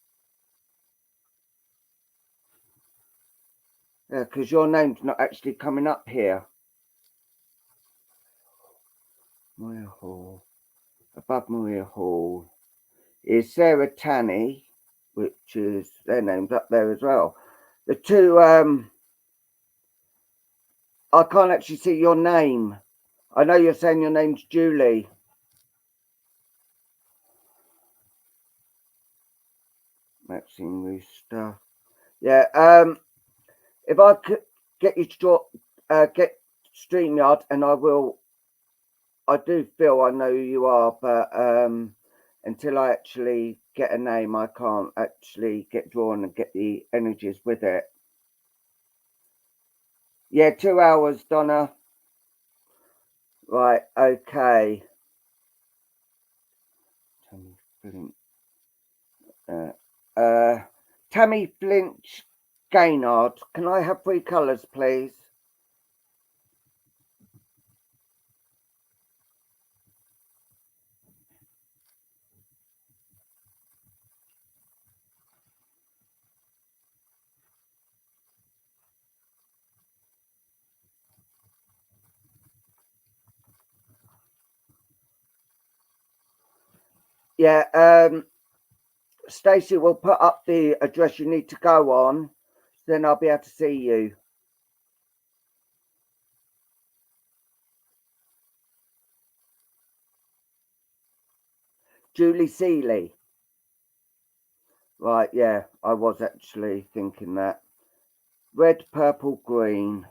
Yeah, because your name's not actually coming up here. Maria Hall. Above Maria Hall is Sarah Tanney, which is their name's up there as well. The two, I can't actually see your name. I know you're saying your name's Julie. Maxine Rooster. Yeah, if I could get you to get StreamYard, and I will. I do feel I know who you are, but until I actually get a name, I can't actually get drawn and get the energies with it. Yeah, 2 hours, Donna. Right, okay. Tammy Flinch Gaynard. Can I have 3 colours, please? Yeah, Stacey will put up the address you need to go on, then I'll be able to see you. Julie Seeley. Right, yeah, I was actually thinking that. Red, purple, green.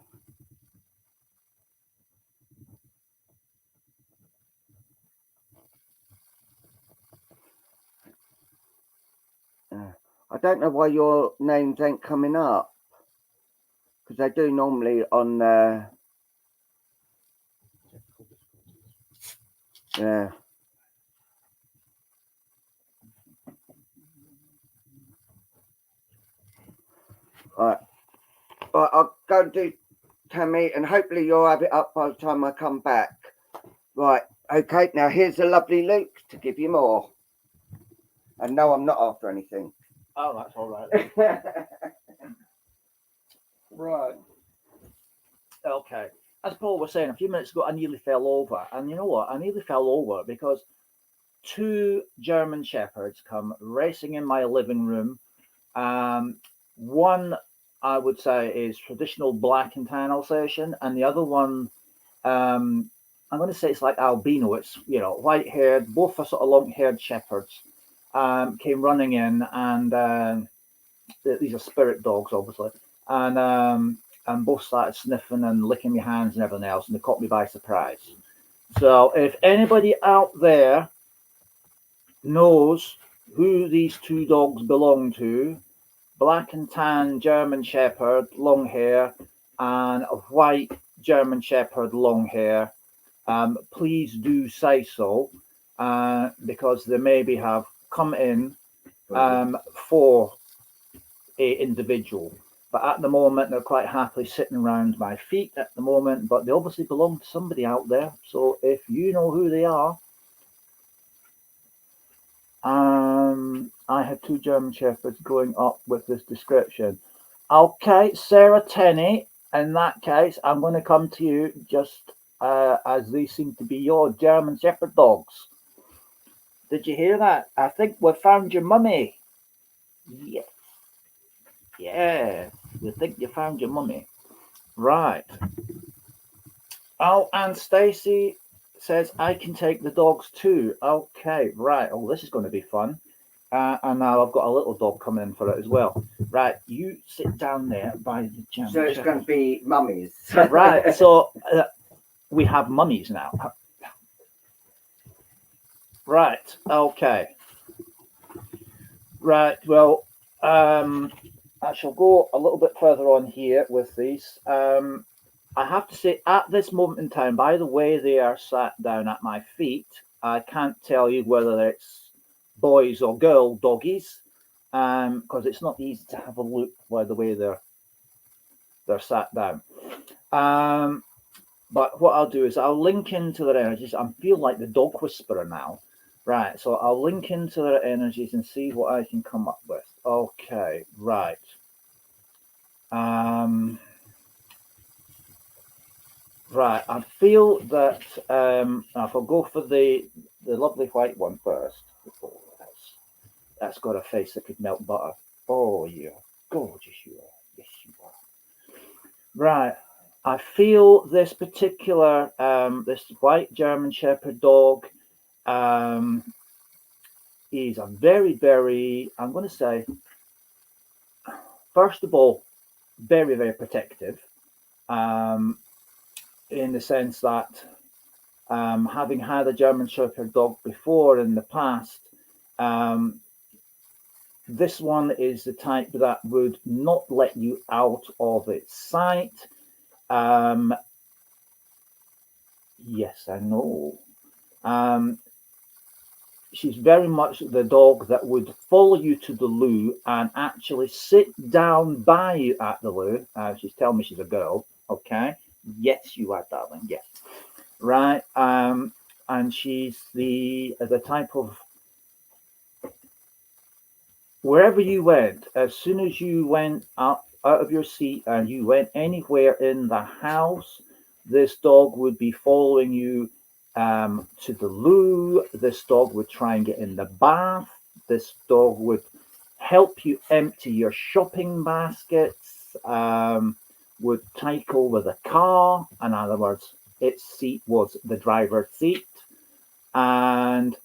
I don't know why your names ain't coming up, because they do normally on yeah. Right, I'll go and do Tammy, and hopefully you'll have it up by the time I come back. Right, okay, now here's a lovely Luke to give you more. And no, I'm not after anything. Oh, that's all right. Right. Okay. As Paul was saying a few minutes ago, I nearly fell over. And you know what? I nearly fell over because two German Shepherds come racing in my living room. One, I would say, is traditional black and tan Alsatian, and the other one, I'm going to say it's like albino. It's, white haired, both are sort of long haired shepherds. Came running in, and these are spirit dogs, obviously, and both started sniffing and licking my hands and everything else, and they caught me by surprise. So, if anybody out there knows who these two dogs belong to, black and tan German Shepherd, long hair, and a white German Shepherd, long hair, please do say so, because they maybe have come in for a individual. But at the moment, they're quite happily sitting around my feet at the moment, but they obviously belong to somebody out there. So if you know who they are, I had two German Shepherds going up with this description. Okay, Sarah Tenney, in that case, I'm going to come to you just as these seem to be your German Shepherd dogs. Did you hear that? I think we found your mummy. Yes. Yeah, we think you found your mummy. Right. Oh, and Stacy says, I can take the dogs too. Okay, right. Oh, this is going to be fun. And now I've got a little dog coming in for it as well. Right, you sit down there by the German So it's Shepherd. going to be mummies. Right, so we have mummies now. Right, okay. Right, well, I shall go a little bit further on here with these. I have to say, at this moment in time, by the way they are sat down at my feet, I can't tell you whether it's boys or girl doggies, because it's not easy to have a look by the way they're sat down. But what I'll do is I'll link into their energies. I feel like the dog whisperer now. Right, so I'll link into their energies and see what I can come up with. Okay, right. Right, I feel that if I'll go for the lovely white one first. Oh, that's got a face that could melt butter. Oh, you're gorgeous, you are. Yes, you are. Right, I feel this particular this white German Shepherd dog. He's a very, very, I'm going to say, first of all, very, very protective. In the sense that having had a German Shepherd dog before in the past, this one is the type that would not let you out of its sight. Yes, I know. She's very much the dog that would follow you to the loo and actually sit down by you at the loo. She's telling me she's a girl, okay? Yes, you are, darling. Yes, right. And she's the type of, wherever you went, as soon as you went out of your seat and you went anywhere in the house, this dog would be following you to the loo. This dog would try and get in the bath. This dog would help you empty your shopping baskets. Would take over the car. In other words, its seat was the driver's seat. And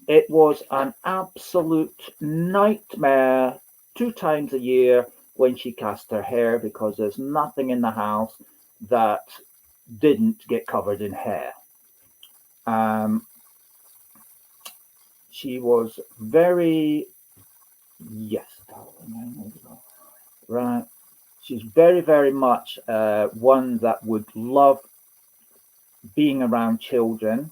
it was an absolute nightmare 2 times a year when she cast her hair, because there's nothing in the house that didn't get covered in hair. She was very, yes, darling, right. She's very, very much one that would love being around children.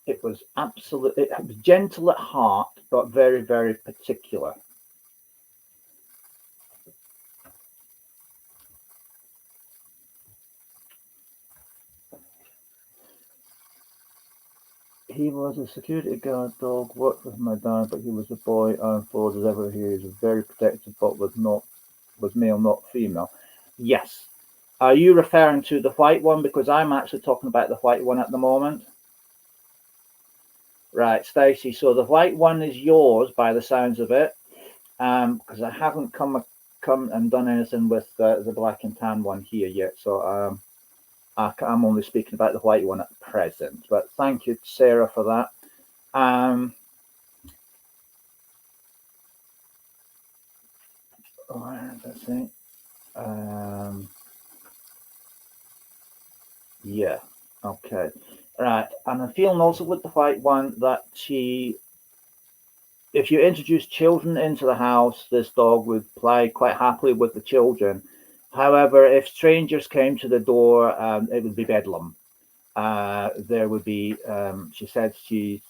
It was absolutely, it was gentle at heart, but very, very particular. He was a security guard dog, worked with my dad, but he was a boy and followed as ever. He was very protective, but was male, not female. Yes. Are you referring to the white one? Because I'm actually talking about the white one at the moment. Right, Stacey. So the white one is yours by the sounds of it, because I haven't come and done anything with the black and tan one here yet. So I'm only speaking about the white one at present. But thank you, Sarah, for that. Let's see. Yeah. Okay. Right. And I'm feeling also with the white one that if you introduce children into the house, this dog would play quite happily with the children. However, if strangers came to the door, it would be bedlam. There would be, she said, if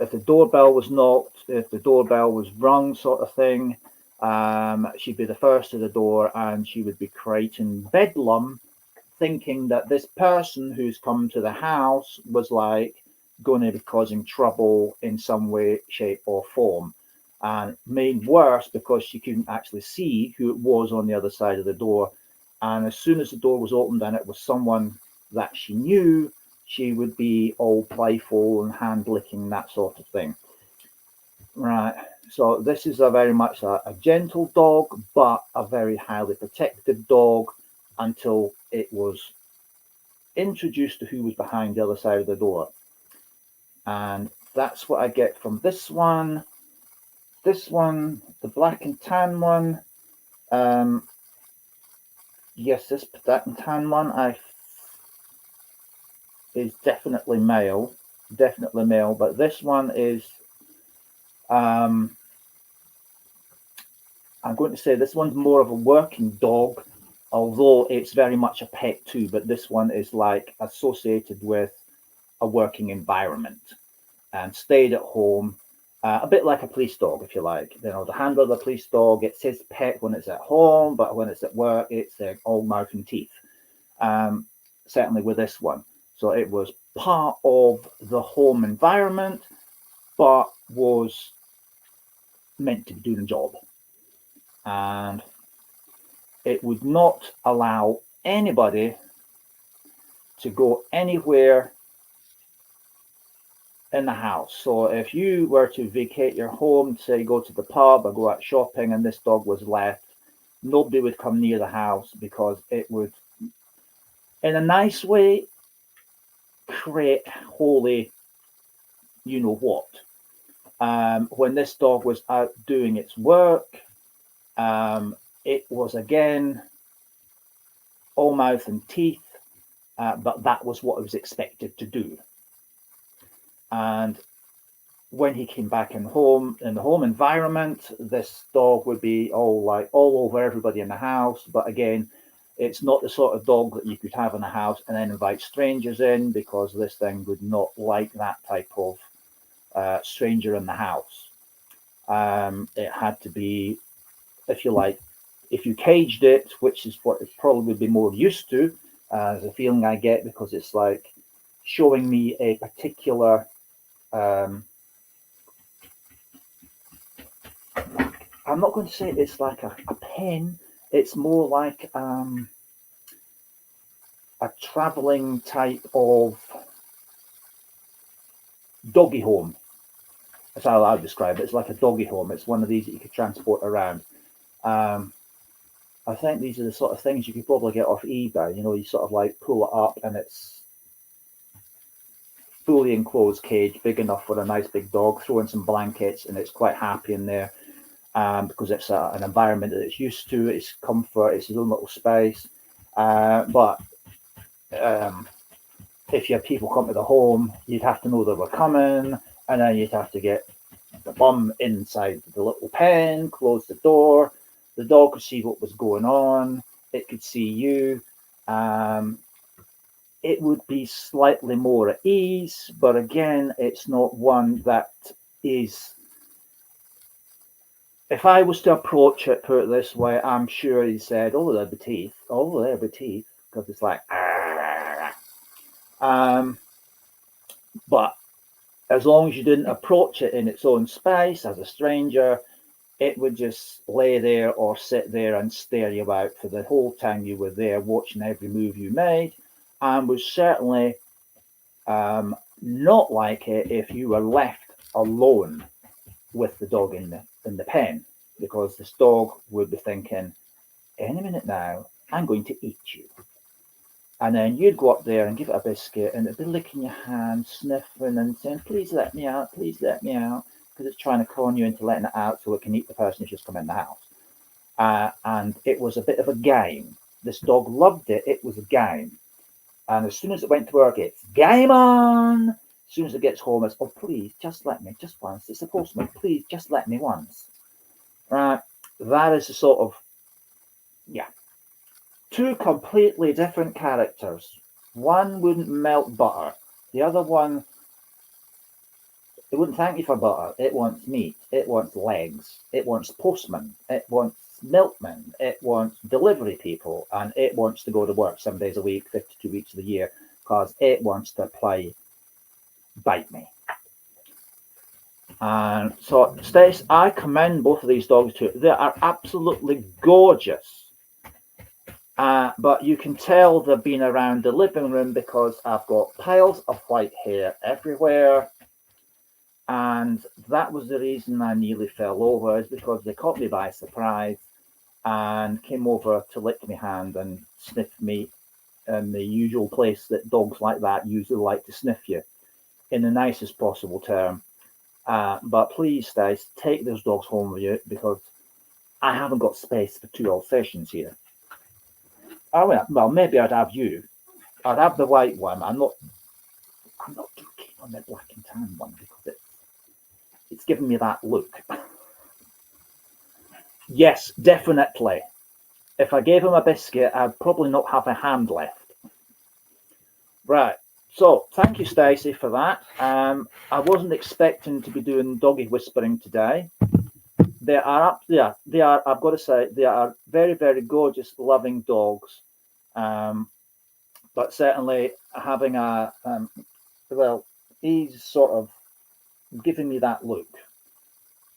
the doorbell was knocked, if the doorbell was rung, sort of thing, she'd be the first to the door, and she would be creating bedlam, thinking that this person who's come to the house was like going to be causing trouble in some way, shape, or form. And made worse because she couldn't actually see who it was on the other side of the door. And as soon as the door was opened and it was someone that she knew, she would be all playful and hand licking, that sort of thing. Right. So this is a very much a gentle dog, but a very highly protective dog until it was introduced to who was behind the other side of the door. And that's what I get from this one. This one, the black and tan one. Yes, this black and tan one is definitely male. Definitely male. But this one is I'm going to say this one's more of a working dog, although it's very much a pet too, but this one is like associated with a working environment and stayed at home, a bit like a police dog, if you like. You know, the handler of the police dog, it's his pet when it's at home, but when it's at work, it's all mouth and teeth. Certainly with this one. So it was part of the home environment, but was meant to be doing a job. And it would not allow anybody to go anywhere in the house. So if you were to vacate your home, say go to the pub or go out shopping, and this dog was left, nobody would come near the house because it would, in a nice way, create holy you know what. When this dog was out doing its work, it was again all mouth and teeth, but that was what it was expected to do. And when he came back in the home environment, this dog would be all over everybody in the house. But again, it's not the sort of dog that you could have in a house and then invite strangers in, because this thing would not like that type of stranger in the house. It had to be, if you like, if you caged it, which is what it probably would be more used to, the feeling I get, because it's like showing me a particular I'm not going to say it's like a pen. It's more like a traveling type of doggy home. That's how I would describe it. It's like a doggy home. It's one of these that you could transport around. I think these are the sort of things you could probably get off eBay. You know, you sort of like pull it up and it's fully enclosed cage, big enough for a nice big dog. Throw in some blankets and it's quite happy in there. Because it's an environment that it's used to, it's comfort, it's his own little space. But if you have people come to the home, you'd have to know they were coming, and then you'd have to get the bum inside the little pen, close the door. The dog could see what was going on. It could see you. It would be slightly more at ease, but again, it's not one that is. If I was to approach it, put it this way, I'm sure he said, "Oh, there'll be teeth. Oh, there'll be teeth," because it's like, But as long as you didn't approach it in its own space as a stranger, it would just lay there or sit there and stare you out for the whole time you were there, watching every move you made, and would certainly not like it if you were left alone with the dog in the pen, because this dog would be thinking, any minute now, I'm going to eat you. And then you'd go up there and give it a biscuit, and it'd be licking your hand, sniffing and saying, please let me out, because it's trying to con you into letting it out so it can eat the person who's just come in the house. And it was a bit of a game. This dog loved it. It was a game. And as soon as it went to work, it's game on. As soon as it gets home, it's, oh, please, just let me, just once. It's a postman. Please, just let me once. Right. That is the sort of, yeah. Two completely different characters. One wouldn't melt butter. The other one, it wouldn't thank you for butter. It wants meat. It wants legs. It wants postmen. It wants milkmen. It wants delivery people. And it wants to go to work 7 days a week, 52 weeks of the year, because it wants to play bite me. And so, Stace, I commend both of these dogs to you. They are absolutely gorgeous. But you can tell they've been around the living room because I've got piles of white hair everywhere. And that was the reason I nearly fell over, is because they caught me by surprise and came over to lick my hand and sniff me in the usual place that dogs like that usually like to sniff you, in the nicest possible term. But please, Stace, take those dogs home with you, because I haven't got space for 2 Alsatians here. Oh, well, maybe I'd have you. I'd have the white one. I'm not too keen on the black and tan one, because it's giving me that look. Yes, definitely. If I gave him a biscuit, I'd probably not have a hand left. Right. So, thank you, Stacey, for that. I wasn't expecting to be doing doggy whispering today. They are I've got to say, they are very, very gorgeous, loving dogs. But certainly having well, he's sort of giving me that look.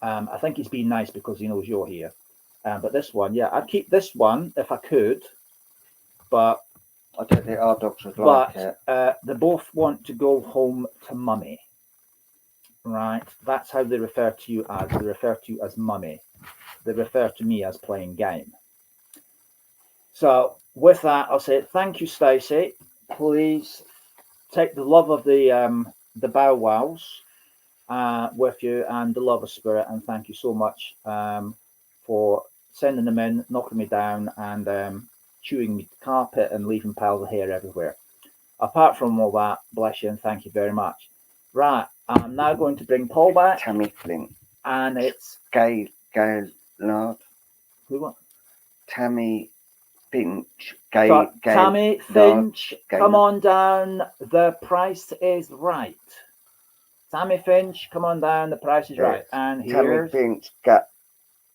I think he's being nice because he knows you're here. But this one, yeah, I'd keep this one if I could. But I don't think our dogs would like it. They both want to go home to mummy. Right, that's how they refer to you as. They refer to you as mummy. They refer to me as playing game. So with that, I'll say thank you, Stacey. Please take the love of the bow wows with you, and the love of spirit, and thank you so much for sending them in, knocking me down, and chewing me the carpet and leaving piles of hair everywhere. Apart from all that, bless you and thank you very much. Right, I'm now going to bring Paul back. Tammy Flint. And it's Gaylord. Who what? Tammy Finch. Tammy Finch, come on down. The price is right. Tammy Finch, come on down. The price is right. And here's Tammy Finch.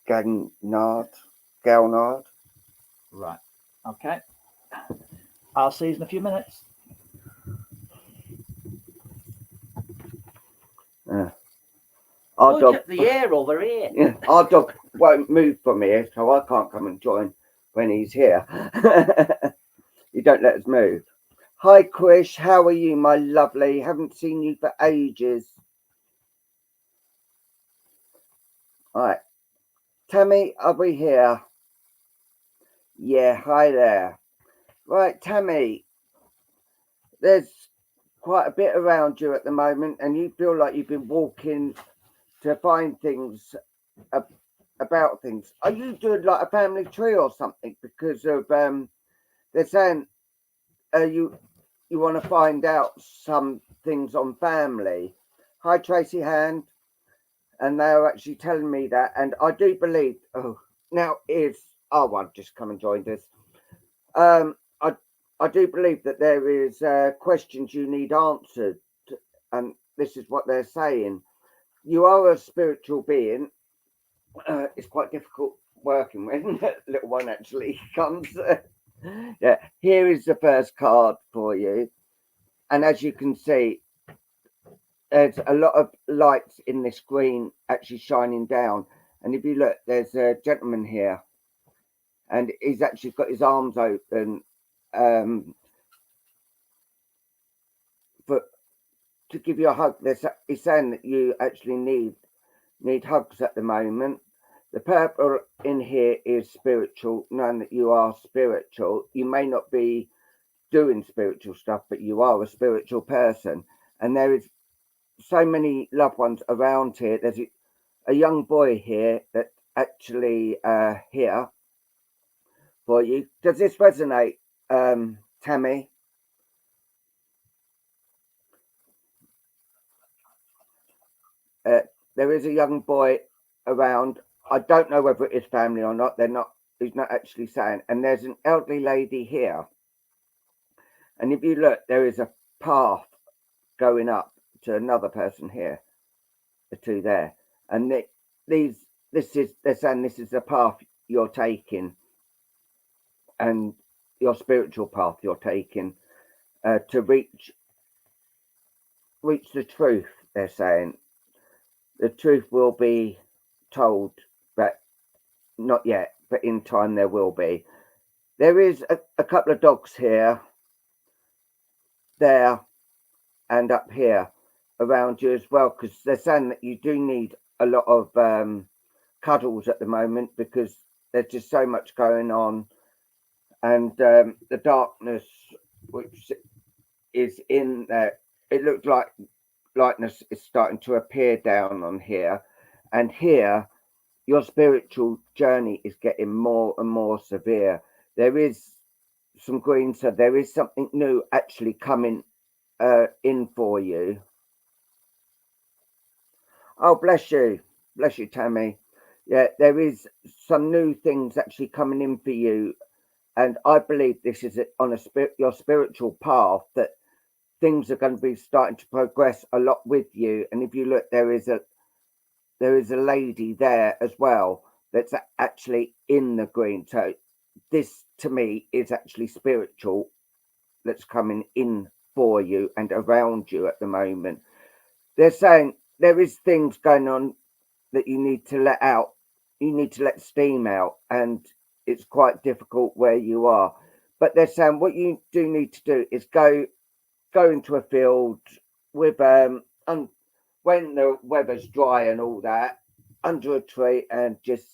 Galnard. Right. Okay. I'll see you in a few minutes. Our dog, at the air over here. Yeah, our dog won't move from here, so I can't come and join when he's here. You don't let us move. Hi, Quish. How are you, my lovely? Haven't seen you for ages. All right. Tammy, are we here? Yeah, hi there. Right, Tammy. There's quite a bit around you at the moment, and you feel like you've been walking to find things about things. Are you doing like a family tree or something? Because of they're saying you want to find out some things on family. Hi, Tracy Hand, and they are actually telling me that, and I do believe. Oh, now is one just come and joined us. I do believe that there is questions you need answered, and this is what they're saying. You are a spiritual being. It's quite difficult working when little one actually comes. Yeah, here is the first card for you. And as you can see, there's a lot of lights in this screen actually shining down. And if you look, there's a gentleman here, and he's actually got his arms open for to give you a hug. He's saying that you actually need hugs at the moment. The purple in here is spiritual, knowing that you are spiritual. You may not be doing spiritual stuff, but you are a spiritual person. And there is so many loved ones around here. There's a young boy here that actually here for you. Does this resonate, Tammy? There is a young boy around. I don't know whether it is family or not. They're not. He's not actually saying. And there's an elderly lady here. And if you look, there is a path going up to another person here, the two there. And they're saying this is the path you're taking, and your spiritual path you're taking to reach the truth. They're saying the truth will be told, but not yet. But in time there will be. There is a couple of dogs here, there, and up here around you as well, because they're saying that you do need a lot of cuddles at the moment, because there's just so much going on, and the darkness which is in there, it looks like lightness is starting to appear down on here, and here your spiritual journey is getting more and more severe. There is some green, so there is something new actually coming in for you. Oh, bless you, Tammy. Yeah, there is some new things actually coming in for you, and I believe this is on your spiritual path, that things are going to be starting to progress a lot with you. And if you look, there is a lady there as well that's actually in the green. So this to me is actually spiritual that's coming in for you and around you at the moment. They're saying there is things going on that you need to let out. You need to let steam out, and it's quite difficult where you are. But they're saying what you do need to do is go into a field with and when the weather's dry and all that, under a tree, and just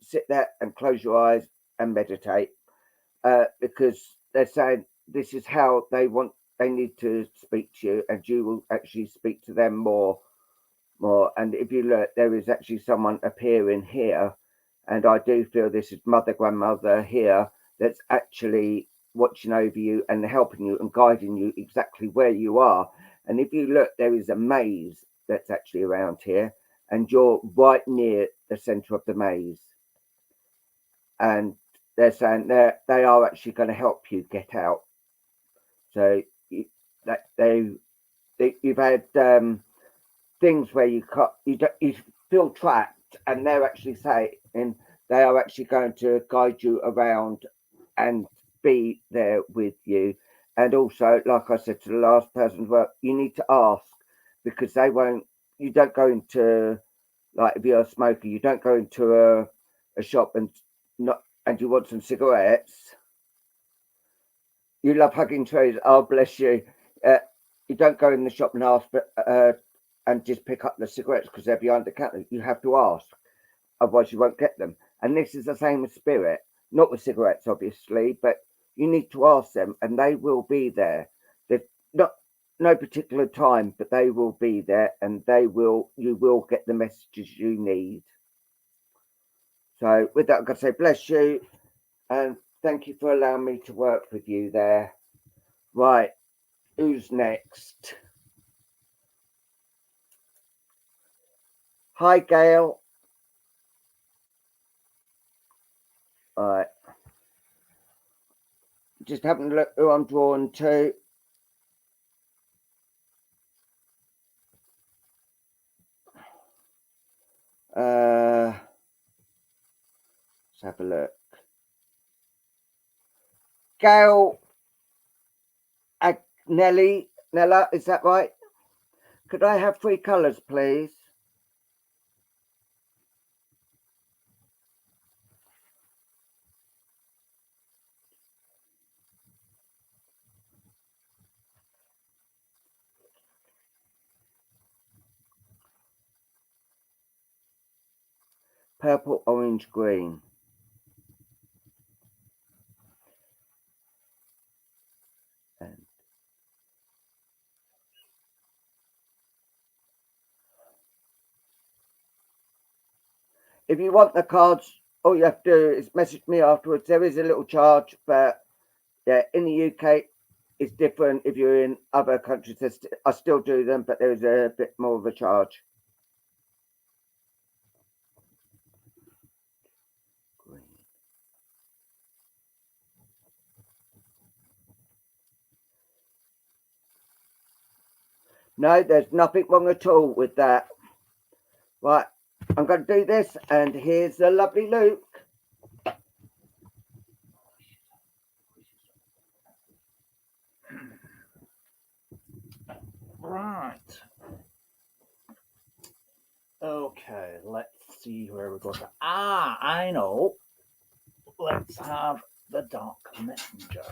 sit there and close your eyes and meditate, because they're saying this is how they need to speak to you, and you will actually speak to them more. And if you look, there is actually someone appearing here, and I do feel this is grandmother here, that's actually watching over you and helping you and guiding you exactly where you are. And if you look, there is a maze that's actually around here, and you're right near the center of the maze. And they're saying they are actually going to help you get out. So you've had things where you feel trapped, and they're actually saying they are actually going to guide you around and be there with you. And also, like I said to the last person, well, you need to ask, because they won't. You don't go into, like, if you're a smoker, you don't go into a shop and you want some cigarettes. You love hugging trees. Oh, bless you. You don't go in the shop and ask and just pick up the cigarettes because they're behind the counter. You have to ask, otherwise you won't get them. And this is the same with spirit, not with cigarettes, obviously, but you need to ask them, and they will be there. They're not no particular time, but they will be there, and you will get the messages you need. So with that, I'm going to say bless you, and thank you for allowing me to work with you there. Right, who's next? Hi, Gail. All right. Just having a look who I'm drawn to. Let's have a look. Gail Agnelli, Nella, is that right? Could I have 3 colours, please? Purple, orange, green. And if you want the cards, all you have to do is message me afterwards. There is a little charge, but yeah, in the UK, it's different. If you're in other countries, I still do them, but there's a bit more of a charge. Green. No, there's nothing wrong at all with that. Right, I'm going to do this, and here's the lovely Luke. Right. Okay, let's see where we go. Ah, I know. Let's have the Dark Messenger.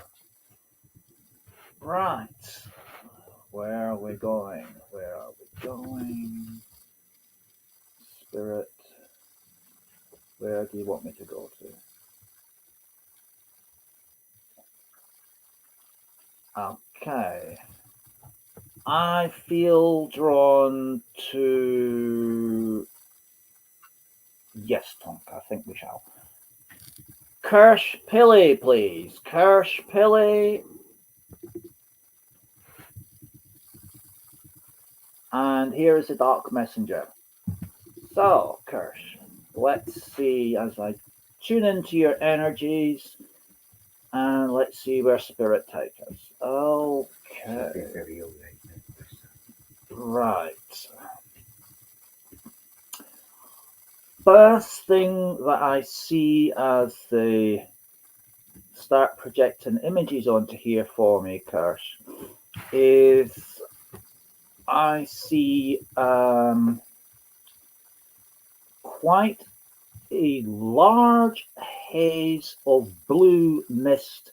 Right. Where are we going? Where are we going? Spirit. Where do you want me to go to? Okay. I feel drawn to... Yes, Tonk, I think we shall. Kirsch Pilly, please. Kirsch Pilly. And here is the Dark Messenger. So, Kirsch, let's see as I tune into your energies, and let's see where Spirit takes us. Okay. Right. First thing that I see as they start projecting images onto here for me, Kirsch, is I see quite a large haze of blue mist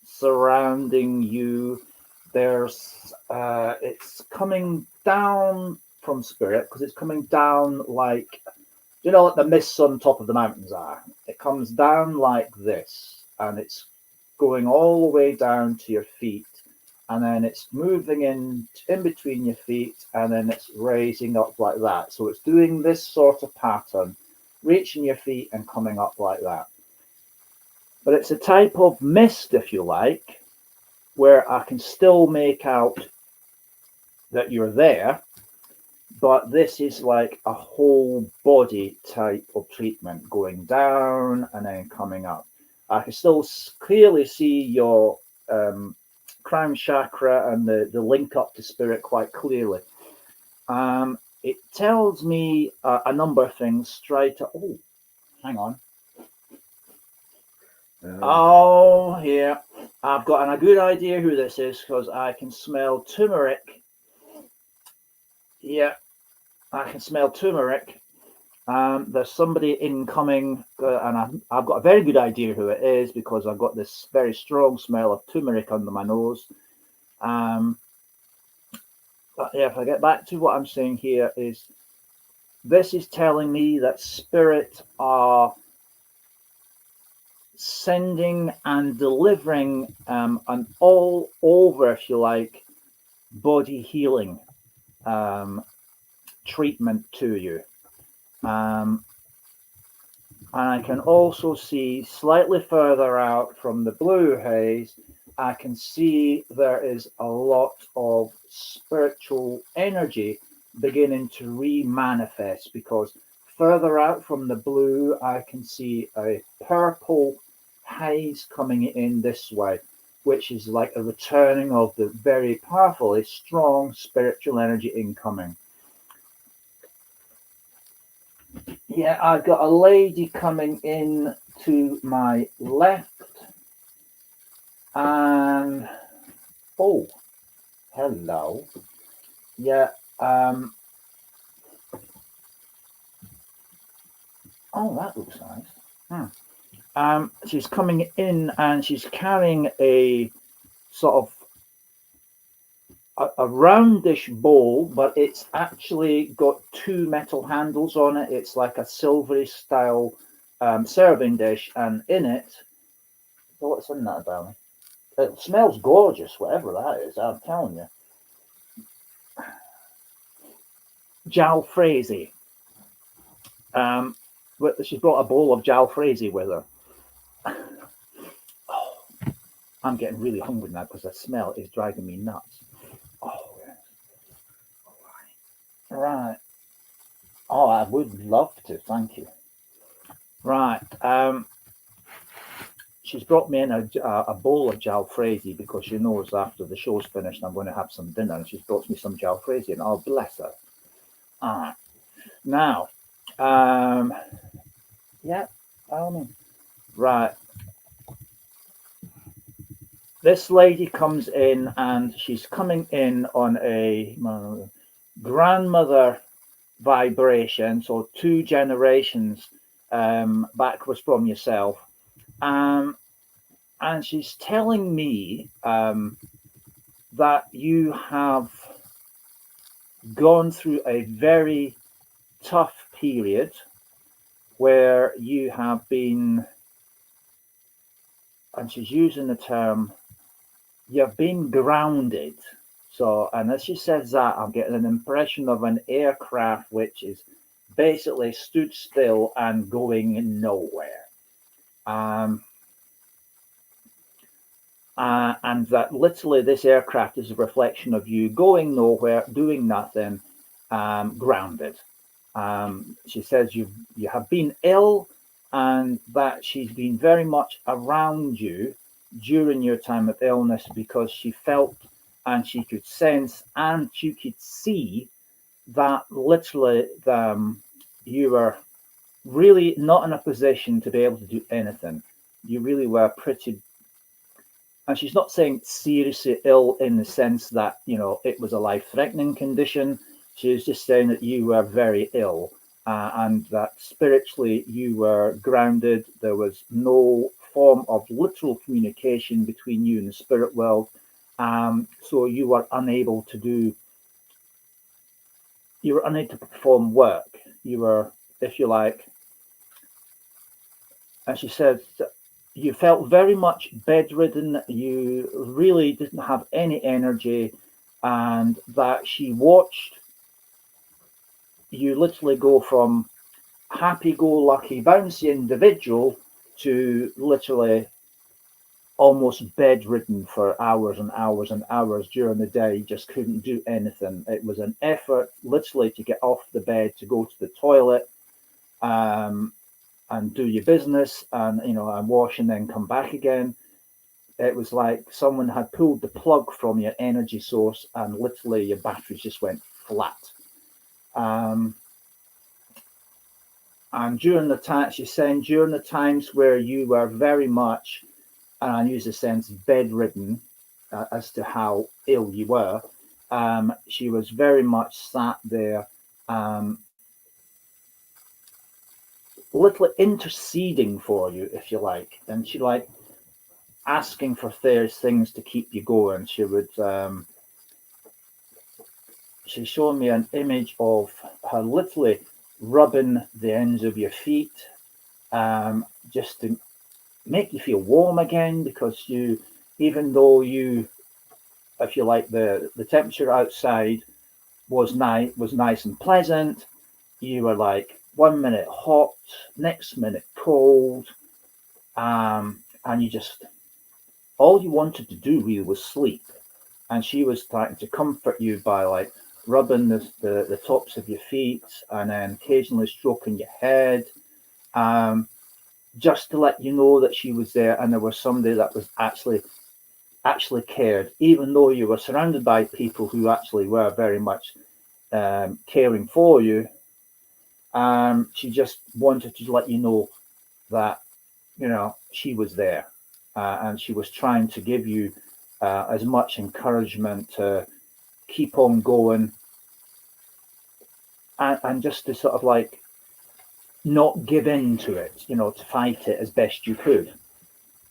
surrounding you. There's it's coming down from Spirit because it's coming down like, you know, like the mists on top of the mountains are. It comes down like this, and it's going all the way down to your feet, and then it's moving in between your feet, and then it's raising up like that. So it's doing this sort of pattern, reaching your feet and coming up like that. But it's a type of mist, if you like, where I can still make out that you're there, but this is like a whole body type of treatment, going down and then coming up. I can still clearly see your crown chakra and the link up to Spirit quite clearly. It tells me a number of things straight up. Oh, hang on. Oh, here. I've got a good idea who this is because I can smell turmeric. Yeah, I can smell turmeric. There's somebody incoming, and I've got a very good idea who it is because I've got this very strong smell of turmeric under my nose. But yeah, if I get back to what I'm saying here, is this is telling me that Spirit are sending and delivering an all over, if you like, body healing treatment to you. And I can also see slightly further out from the blue haze, I can see there is a lot of spiritual energy beginning to re-manifest, because further out from the blue, I can see a purple haze coming in this way, which is like a returning of the very powerful, strong spiritual energy incoming. Yeah, I've got a lady coming in to my left, and oh, hello. Yeah, Oh, that looks nice. She's coming in and she's carrying a sort of a roundish bowl, but it's actually got two metal handles on it. It's like a silvery style serving dish, and in it, what's in that, darling? It smells gorgeous, whatever that is, I'm telling you. Jalfrezi. She's brought a bowl of jalfrezi with her. Oh, I'm getting really hungry now because the smell is driving me nuts. Oh, yes. Right. Oh, I would love to, thank you. Right. She's brought me in a bowl of jalfrezi because she knows after the show's finished I'm going to have some dinner, and she's brought me some jalfrezi, and oh, bless her. All right. Now, yeah, by all means. Right. This lady comes in, and she's coming in on a grandmother vibration, so 2 generations backwards from yourself. And she's telling me that you have gone through a very tough period where you have been, and she's using the term, you've been grounded. So, and as she says that, I'm getting an impression of an aircraft which is basically stood still and going nowhere. And that literally this aircraft is a reflection of you going nowhere, doing nothing, grounded. She says you have been ill, and that she's been very much around you during your time of illness because she felt and she could sense and she could see that literally you were really not in a position to be able to do anything. You really were pretty, and she's not saying seriously ill in the sense that, you know, it was a life-threatening condition. She's just saying that you were very ill, and that spiritually you were grounded. There was no form of literal communication between you and the spirit world. So you were unable to perform work. You were, if you like, and she said, you felt very much bedridden. You really didn't have any energy, and that she watched you literally go from happy-go-lucky, bouncy individual to literally almost bedridden for hours and hours and hours during the day. You just couldn't do anything. It was an effort literally to get off the bed, to go to the toilet, and do your business, and and wash and then come back again. It was like someone had pulled the plug from your energy source, and literally your batteries just went flat. And during the time, she's saying during the times where you were very much, and I use the sense bedridden as to how ill you were, she was very much sat there, literally interceding for you, if you like, and she like asking for various things to keep you going. She would, she showed me an image of her literally rubbing the ends of your feet, just to make you feel warm again, because you, even though you, if you like, the temperature outside was nice and pleasant, you were like 1 minute hot, next minute cold, and you just, all you wanted to do really was sleep. And she was trying to comfort you by like rubbing the tops of your feet, and then occasionally stroking your head, just to let you know that she was there, and there was somebody that was actually cared, even though you were surrounded by people who actually were very much caring for you. She just wanted to let you know that she was there, and she was trying to give you as much encouragement to keep on going, and just to sort of like not give in to it, to fight it as best you could,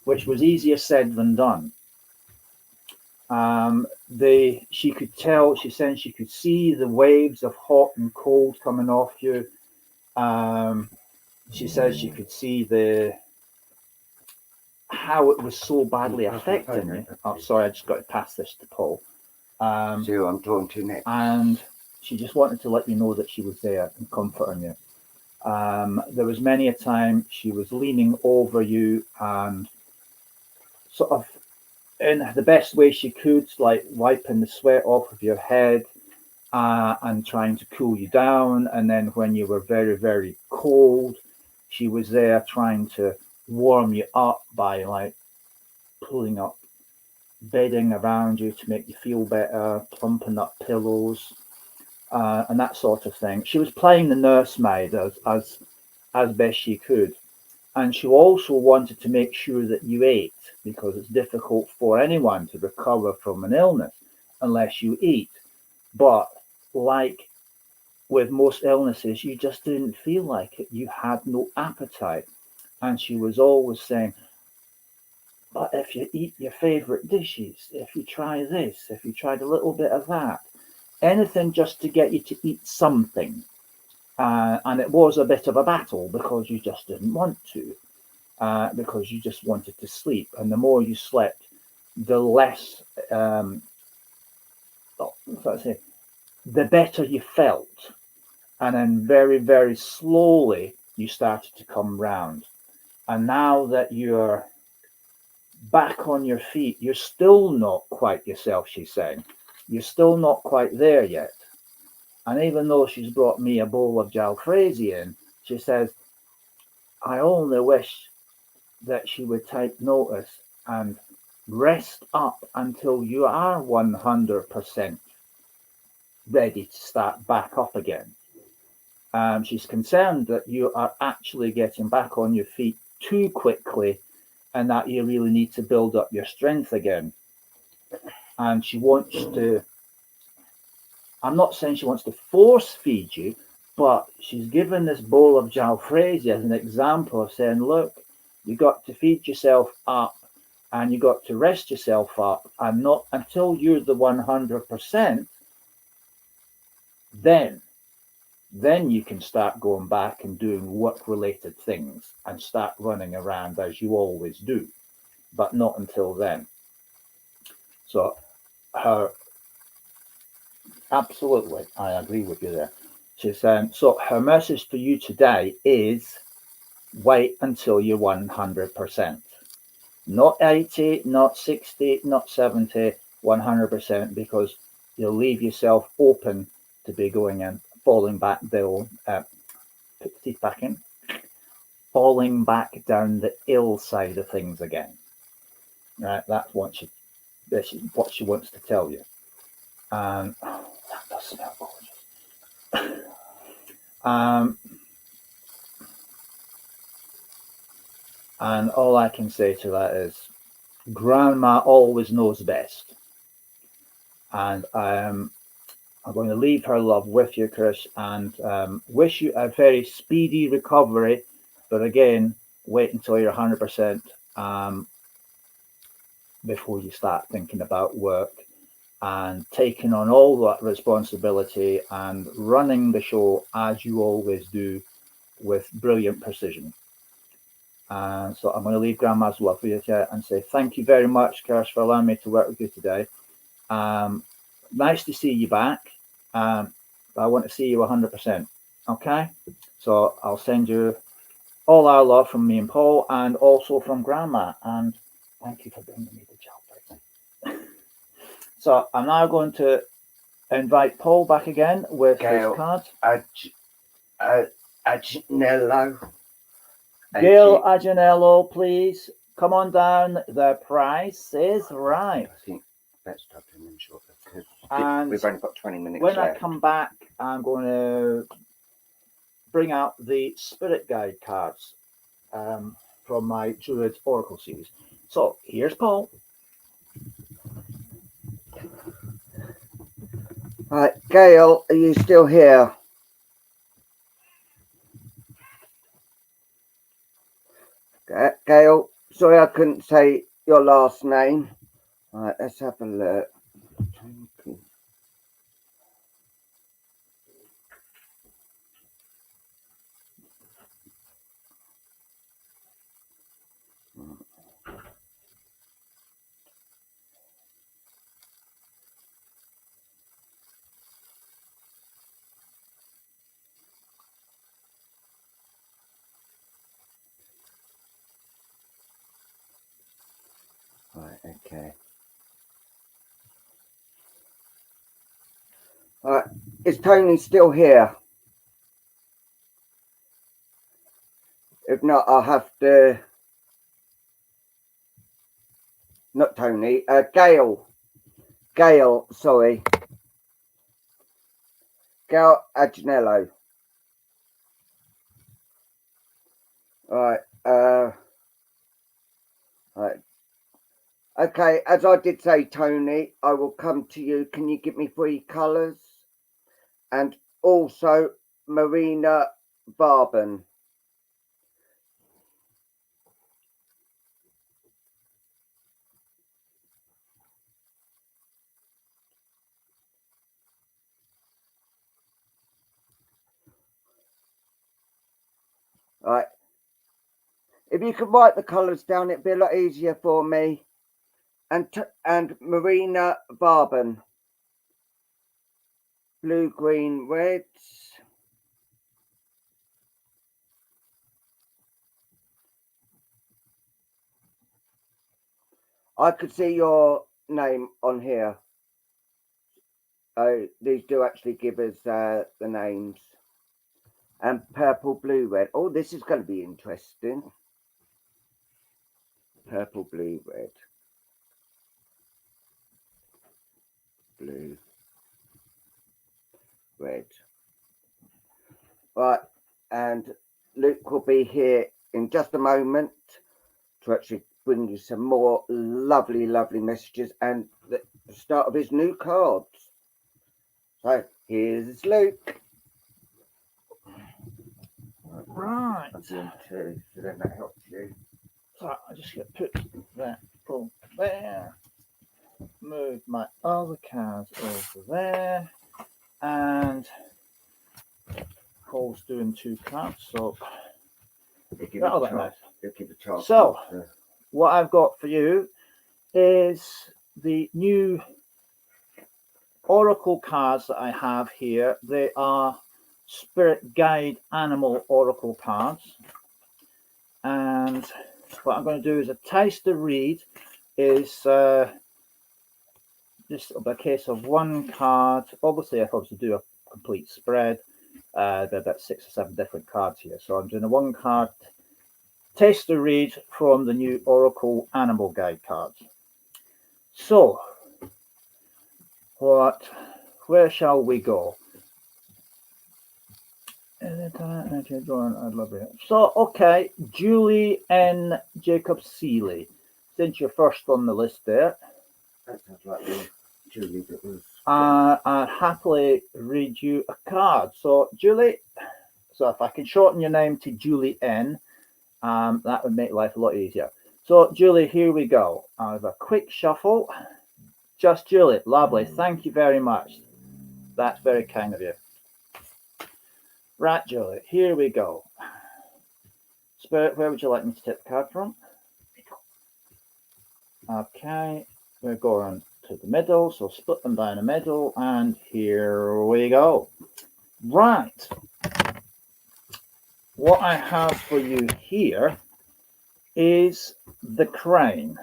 which was easier said than done. She could tell, she said she could see the waves of hot and cold coming off you. She says she could see how it was so badly affecting you. Oh, sorry, I just got to pass this to Paul. See who I'm talking to next. And she just wanted to let you know that she was there and comforting you. There was many a time she was leaning over you and sort of in the best way she could, like wiping the sweat off of your head and trying to cool you down. And then when you were very, very cold, she was there trying to warm you up by like pulling up bedding around you to make you feel better, plumping up pillows, and that sort of thing. She was playing the nursemaid as best she could. And she also wanted to make sure that you ate, because it's difficult for anyone to recover from an illness unless you eat. But like with most illnesses, you just didn't feel like it. You had no appetite. And she was always saying, but if you eat your favorite dishes, if you try this, if you tried a little bit of that, anything just to get you to eat something. And it was a bit of a battle because you just didn't want to, because you just wanted to sleep. And the more you slept, the less, the better you felt. And then very, very slowly, you started to come round. And now that you're back on your feet, you're still not quite yourself, she's saying. You're still not quite there yet. And even though she's brought me a bowl of jalfrezi in, she says, I only wish that she would take notice and rest up until you are 100% ready to start back up again. She's concerned that you are actually getting back on your feet too quickly and that you really need to build up your strength again. And she wants to, I'm not saying she wants to force feed you, but she's given this bowl of jalfrezi as an example of saying, look, you got to feed yourself up and you got to rest yourself up, and not until you're the 100%, then you can start going back and doing work-related things and start running around as you always do, but not until then. So absolutely, I agree with you there. She's saying, so her message for you today is wait until you're 100%. Not 80, not 60, not 70, 100%, because you'll leave yourself open to be going in, falling back down, put the teeth back in, falling back down the ill side of things again. Right, that's what she wants to tell you. And that does smell gorgeous. And all I can say to that is, Grandma always knows best. And I'm going to leave her love with you, Chris, and wish you a very speedy recovery. But again, wait until you're 100% before you start thinking about work and taking on all that responsibility and running the show as you always do with brilliant precision. So I'm going to leave Grandma's love for you and say thank you very much, Kirst, for allowing me to work with you today. Nice to see you back. I want to see you 100%. Okay? So I'll send you all our love from me and Paul, and also from Grandma. And thank you for bringing me the gel. So I'm now going to invite Paul back again with his cards. Agnello. Gail Aginello, please come on down. The price is right. I think let's start doing them shortly because And we've only got 20 minutes when left. I come back, I'm going to bring out the Spirit Guide cards from my Druid Oracle series. So here's Paul. Right, Gail, are you still here? Gail, sorry I couldn't say your last name. Right, let's have a look. Right, okay. Right, is Tony still here? If not, I'll have to. Not Tony. Gail. Gail. Sorry. Gail Agnello. Right. Right. Okay. As I did say, Tony, I will come to you. Can you give me 3 colours? And also Marina Barben. Right. If you could write the colours down, it'd be a lot easier for me. And Marina Barben. Blue, green, red. I could see your name on here. These do actually give us the names. And purple, blue, red. Oh, this is going to be interesting. Purple, blue, red. Blue, red. Right, and Luke will be here in just a moment to actually bring you some more lovely, lovely messages and the start of his new cards. So here's Luke. Right. I'm doing 2, so then that helps you. So I just got to put that from there. Move my other cards over there. And Paul's doing 2 cards, so that'll be nice. So what I've got for you is the new Oracle cards that I have here. They are Spirit Guide Animal Oracle cards. And what I'm going to do is a taster read is just a case of 1 card. Obviously, I obviously do a complete spread. There are about 6 or 7 different cards here. So I'm doing a 1 card taster read from the new Oracle Animal Guide cards. So, where shall we go? So, okay, Julie N. Jacob Seeley, since you're first on the list there, that sounds like the Julie that was. I'd happily read you a card. So, Julie, so if I can shorten your name to Julie N, that would make life a lot easier. So, Julie, here we go. I have a quick shuffle. Just Julie, lovely. Thank you very much. That's very kind of you. Right, Julie, here we go. Spirit, where would you like me to take the card from? Okay, we're going to the middle, so split them down the middle, and here we go. Right. What I have for you here is the crane.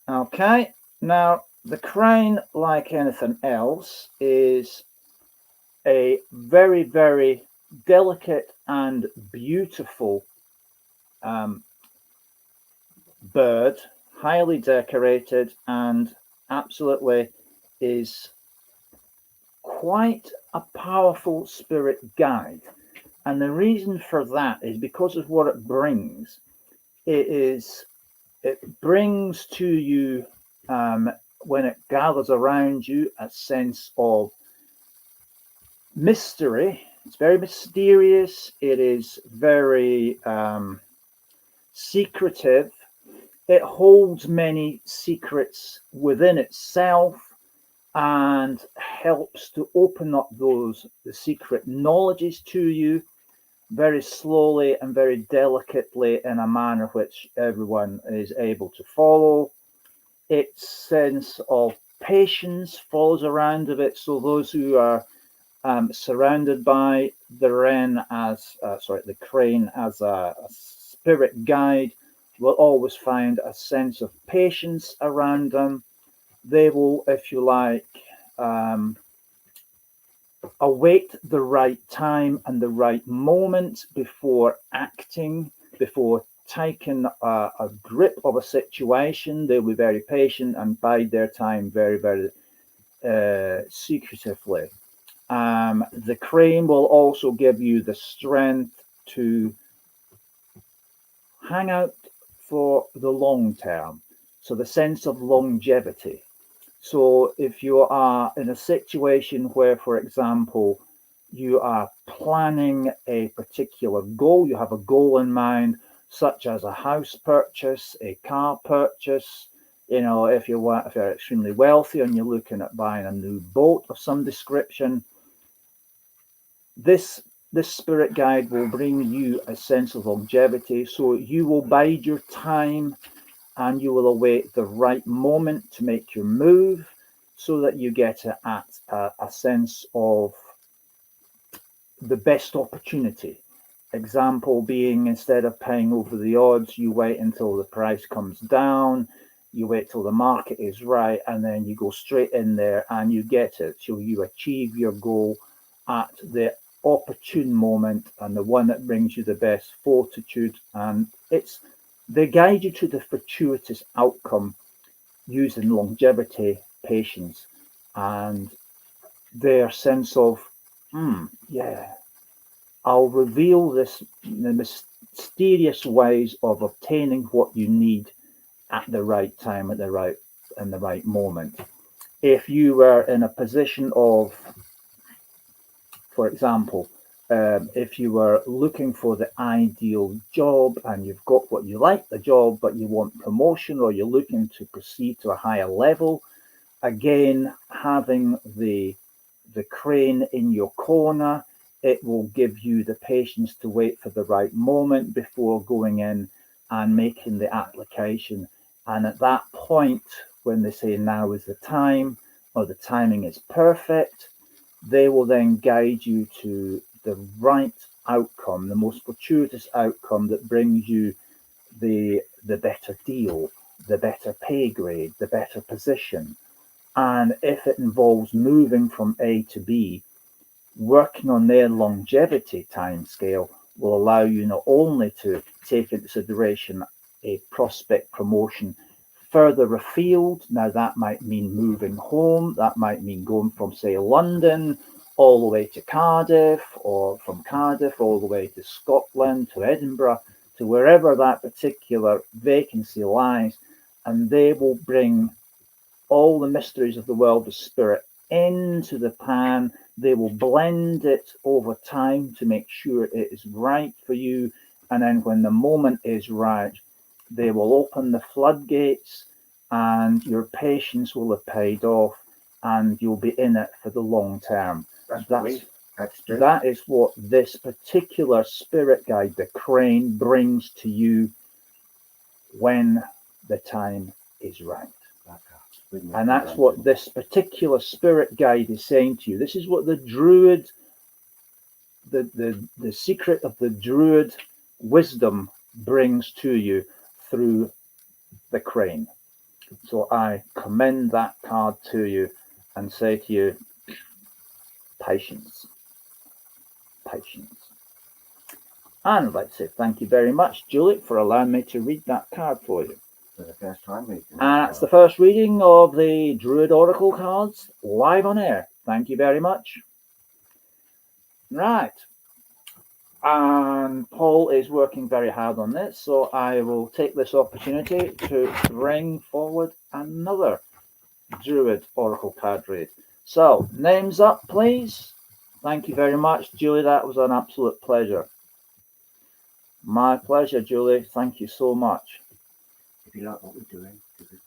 Okay, now the crane, like anything else, is a very, very delicate and beautiful bird, highly decorated, and absolutely is quite a powerful spirit guide. And the reason for that is because of what it brings. It brings to you, when it gathers around you, a sense of mystery. It's very mysterious. It is very secretive. It holds many secrets within itself and helps to open up the secret knowledges to you very slowly and very delicately in a manner which everyone is able to follow. Its sense of patience follows around of it, so those who are surrounded by the crane as a spirit guide will always find a sense of patience around them. They will, if you like, await the right time and the right moment before acting, before taking a grip of a situation. They'll be very patient and bide their time very, very secretively. The crane will also give you the strength to hang out for the long term. So the sense of longevity. So if you are in a situation where, for example, you are planning a particular goal, you have a goal in mind, such as a house purchase, a car purchase, if you're extremely wealthy and you're looking at buying a new boat of some description, this spirit guide will bring you a sense of longevity. So you will bide your time and you will await the right moment to make your move so that you get a sense of the best opportunity. Example being, instead of paying over the odds, you wait until the price comes down, you wait till the market is right, and then you go straight in there and you get it. So you achieve your goal at the opportune moment and the one that brings you the best fortitude. And they guide you to the fortuitous outcome using longevity, patience, and their sense of, I'll reveal the mysterious ways of obtaining what you need at the right time, in the right moment. If you were in a position of, for example, if you were looking for the ideal job and you've got what you like the job, but you want promotion or you're looking to proceed to a higher level, again, having the crane in your corner, it will give you the patience to wait for the right moment before going in and making the application. And at that point, when they say now is the time or the timing is perfect, they will then guide you to the right outcome, the most fortuitous outcome that brings you the better deal, the better pay grade, the better position. And if it involves moving from A to B, working on their longevity timescale will allow you not only to take into consideration a prospect promotion further afield. Now that might mean moving home, that might mean going from, say, London all the way to Cardiff, or from Cardiff all the way to Scotland, to Edinburgh, to wherever that particular vacancy lies, and they will bring all the mysteries of the world of spirit into the pan. They will blend it over time to make sure it is right for you, and then when the moment is right, they will open the floodgates and your patience will have paid off and you'll be in it for the long term. That's true. That is what this particular spirit guide, the crane, brings to you when the time is right. And that's what this particular spirit guide is saying to you. This is what the druid, the secret of the druid wisdom brings to you through the crane. So I commend that card to you and say to you, patience. Patience. And I'd like to say thank you very much, Juliet, for allowing me to read that card for you. For the first time reading. And that's the first reading of the Druid Oracle cards live on air. Thank you very much. Right. And Paul is working very hard on this, so I will take this opportunity to bring forward another Druid Oracle card read. So, names up, please. Thank you very much, Julie. That was an absolute pleasure. My pleasure, Julie. Thank you so much. If you like what we're doing.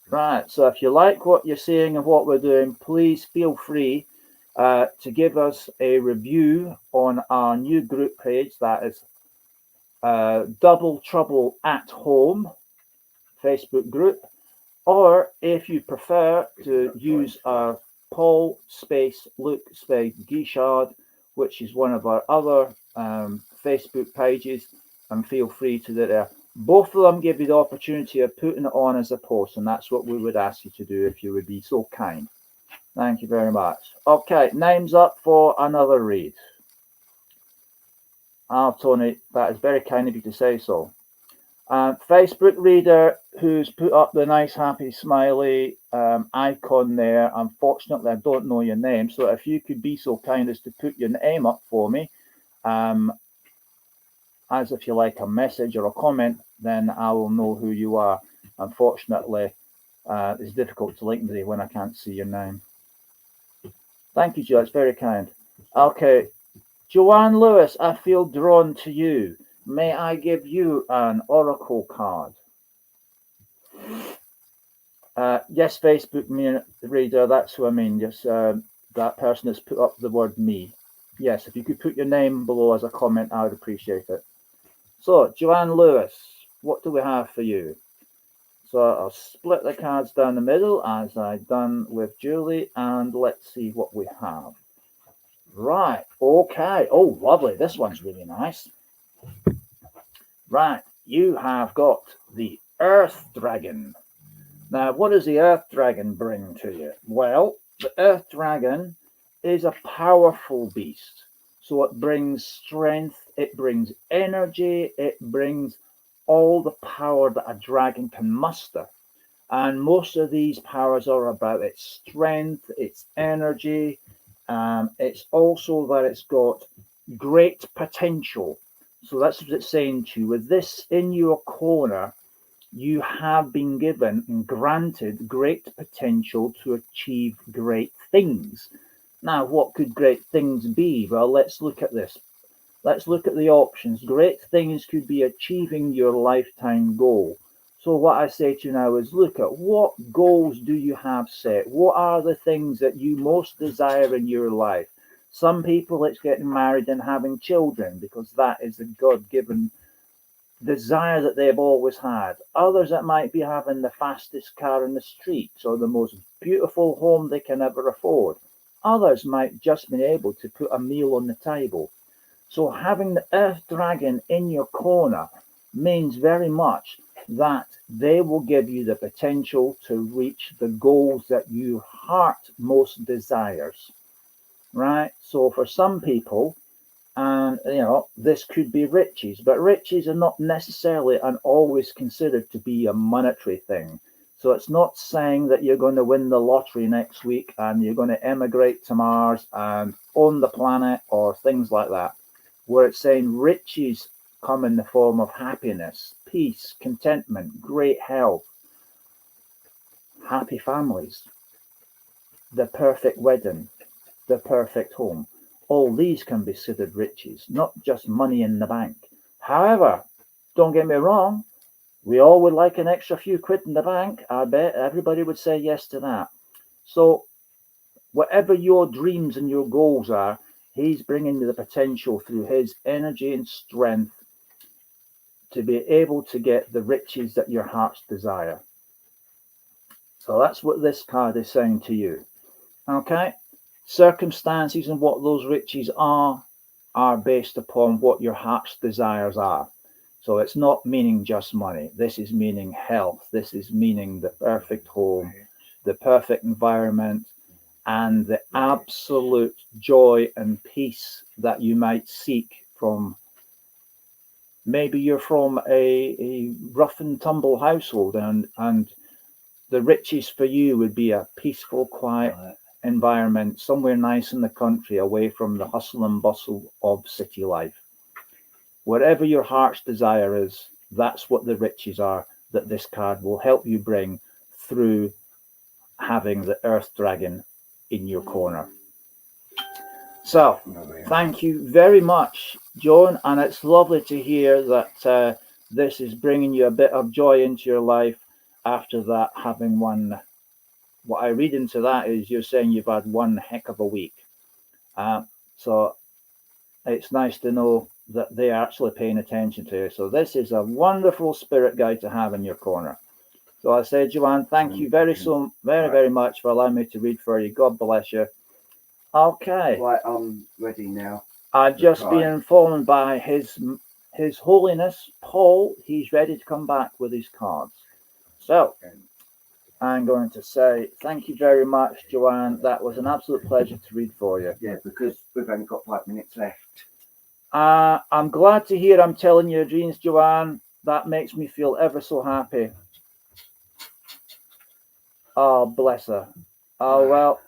Right, so if you like what you're seeing and what we're doing, please feel free to give us a review on our new group page. That is Double Trouble at Home Facebook group. Or if you prefer to use our Paul space Luke space Guichard, which is one of our other Facebook pages, and feel free to do there. Both of them give you the opportunity of putting it on as a post, and that's what we would ask you to do if you would be so kind. Thank you very much. Okay, name's up for another read. Tony, that is very kind of you to say so. Facebook reader who's put up the nice happy smiley icon there. Unfortunately, I don't know your name, so if you could be so kind as to put your name up for me, as if you like a message or a comment, then I will know who you are. Unfortunately, it's difficult to link me when I can't see your name. Thank you, Joe. It's very kind. Okay, Joanne Lewis, I feel drawn to you. May I give you an oracle card? Yes, Facebook reader, that's who I mean. Just that person that's put up the word me. Yes, if you could put your name below as a comment, I would appreciate it. So, Joanne Lewis, what do we have for you? So I'll split the cards down the middle as I've done with Julie, and let's see what we have. Right, okay. Oh, lovely. This one's really nice. Right, you have got the Earth Dragon. Now, what does the Earth Dragon bring to you? Well, the Earth Dragon is a powerful beast. So it brings strength, it brings energy, it brings all the power that a dragon can muster. And most of these powers are about its strength, its energy. It's also that it's got great potential. So that's what it's saying to you. With this in your corner, you have been given and granted great potential to achieve great things. Now, what could great things be? Well, let's look at this. Let's look at the options. Great things could be achieving your lifetime goal. So what I say to you now is look at what goals do you have set? What are the things that you most desire in your life? Some people, it's getting married and having children because that is a God-given desire that they've always had. Others, it might be having the fastest car in the streets or the most beautiful home they can ever afford. Others might just be able to put a meal on the table. So having the Earth Dragon in your corner means very much that they will give you the potential to reach the goals that your heart most desires. Right? So for some people, and this could be riches, but riches are not necessarily and always considered to be a monetary thing. So it's not saying that you're going to win the lottery next week and you're going to emigrate to Mars and own the planet or things like that. Where it's saying riches come in the form of happiness, peace, contentment, great health, happy families, the perfect wedding, the perfect home. All these can be considered riches, not just money in the bank. However, don't get me wrong, we all would like an extra few quid in the bank. I bet everybody would say yes to that. So whatever your dreams and your goals are, he's bringing you the potential through his energy and strength to be able to get the riches that your heart's desire. So that's what this card is saying to you. Okay? Circumstances and what those riches are based upon what your heart's desires are. So it's not meaning just money. This is meaning health. This is meaning the perfect home, the perfect environment, and the absolute joy and peace that you might seek from. Maybe you're from a rough and tumble household, and the riches for you would be a peaceful, quiet environment, somewhere nice in the country, away from the hustle and bustle of city life. Whatever your heart's desire is, that's what the riches are that this card will help you bring through having the Earth Dragon in your corner. So, thank you very much, Joan, and it's lovely to hear that this is bringing you a bit of joy into your life after that having one. What I read into that is you're saying you've had one heck of a week. So it's nice to know that they're actually paying attention to you. So this is a wonderful spirit guide to have in your corner. So I say, Joanne, thank you very much for allowing me to read for you. God bless you. Okay. Right, I'm ready now. I've just been informed by His Holiness Paul. He's ready to come back with his cards. So I'm going to say thank you very much, Joanne. That was an absolute pleasure to read for you. Yeah, because we've only got 5 minutes left. I'm glad to hear I'm telling your dreams, Joanne. That makes me feel ever so happy. Oh, bless her. Oh, well,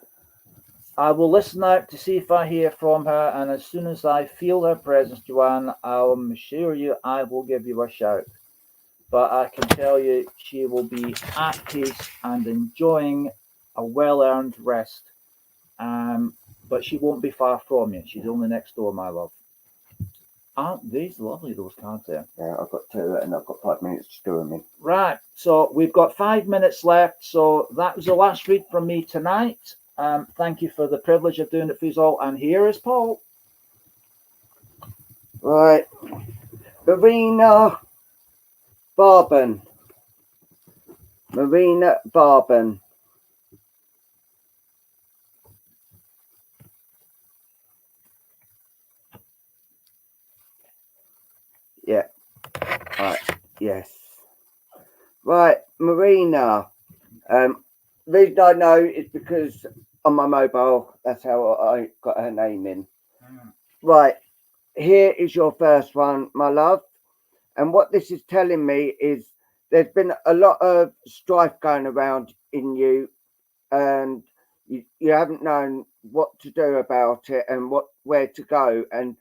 I will listen out to see if I hear from her, and as soon as I feel her presence, Joanne, I'm sure you I will give you a shout. But I can tell you she will be at peace and enjoying a well-earned rest. But she won't be far from you. She's only next door, my love. Aren't these lovely, those cards there? Yeah, I've got 2 and I've got 5 minutes to do them in. Right, so we've got 5 minutes left. So that was the last read from me tonight. Thank you for the privilege of doing it for you all. And here is Paul. Right. Marina Barban. Marina Barban. Yeah. Right. Yes. Right, Marina. Reason I know is because on my mobile, that's how I got her name in. Right. Here is your first one, my love. And what this is telling me is there's been a lot of strife going around in you, and you haven't known what to do about it and where to go and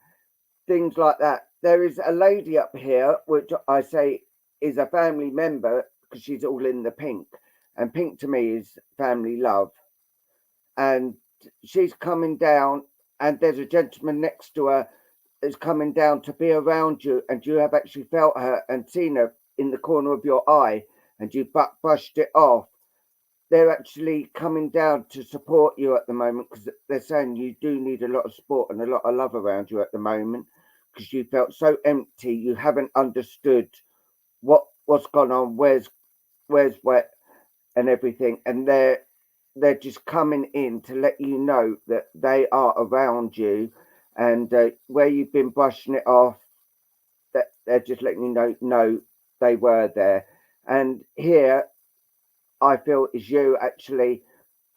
things like that. There is a lady up here, which I say is a family member because she's all in the pink, and pink to me is family love. And she's coming down, and there's a gentleman next to her is coming down to be around you, and you have actually felt her and seen her in the corner of your eye, and you brushed it off. They're actually coming down to support you at the moment because they're saying you do need a lot of support and a lot of love around you at the moment because you felt so empty. You haven't understood what's gone on, where's wet and everything, and they're just coming in to let you know that they are around you, and where you've been brushing it off, that they're just letting you know, no, they were there. And here, I feel is you actually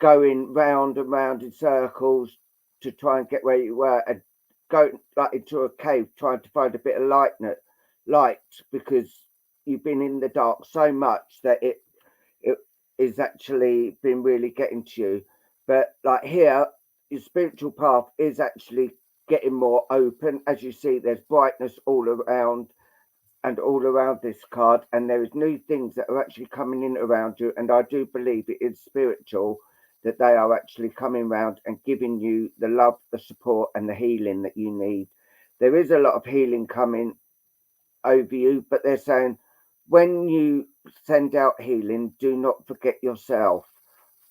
going round and round in circles to try and get where you were, and go like into a cave trying to find a bit of light because you've been in the dark so much that it is actually been really getting to you. But like here, your spiritual path is actually getting more open. As you see, there's brightness all around and all around this card, and there is new things that are actually coming in around you. And I do believe it is spiritual that they are actually coming around and giving you the love, the support, and the healing that you need. There is a lot of healing coming over you, but they're saying when you send out healing, do not forget yourself.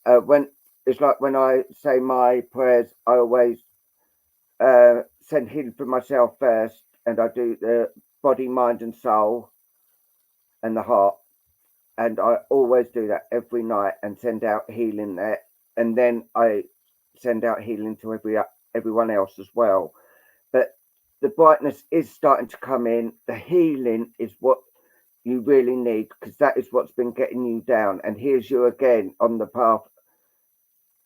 When it's like when I say my prayers, I always send healing for myself first, and I do the body, mind, and soul, and the heart, and I always do that every night and send out healing there, and then I send out healing to everyone else as well. But the brightness is starting to come in. The healing is what you really need because that is what's been getting you down. And here's you again on the path,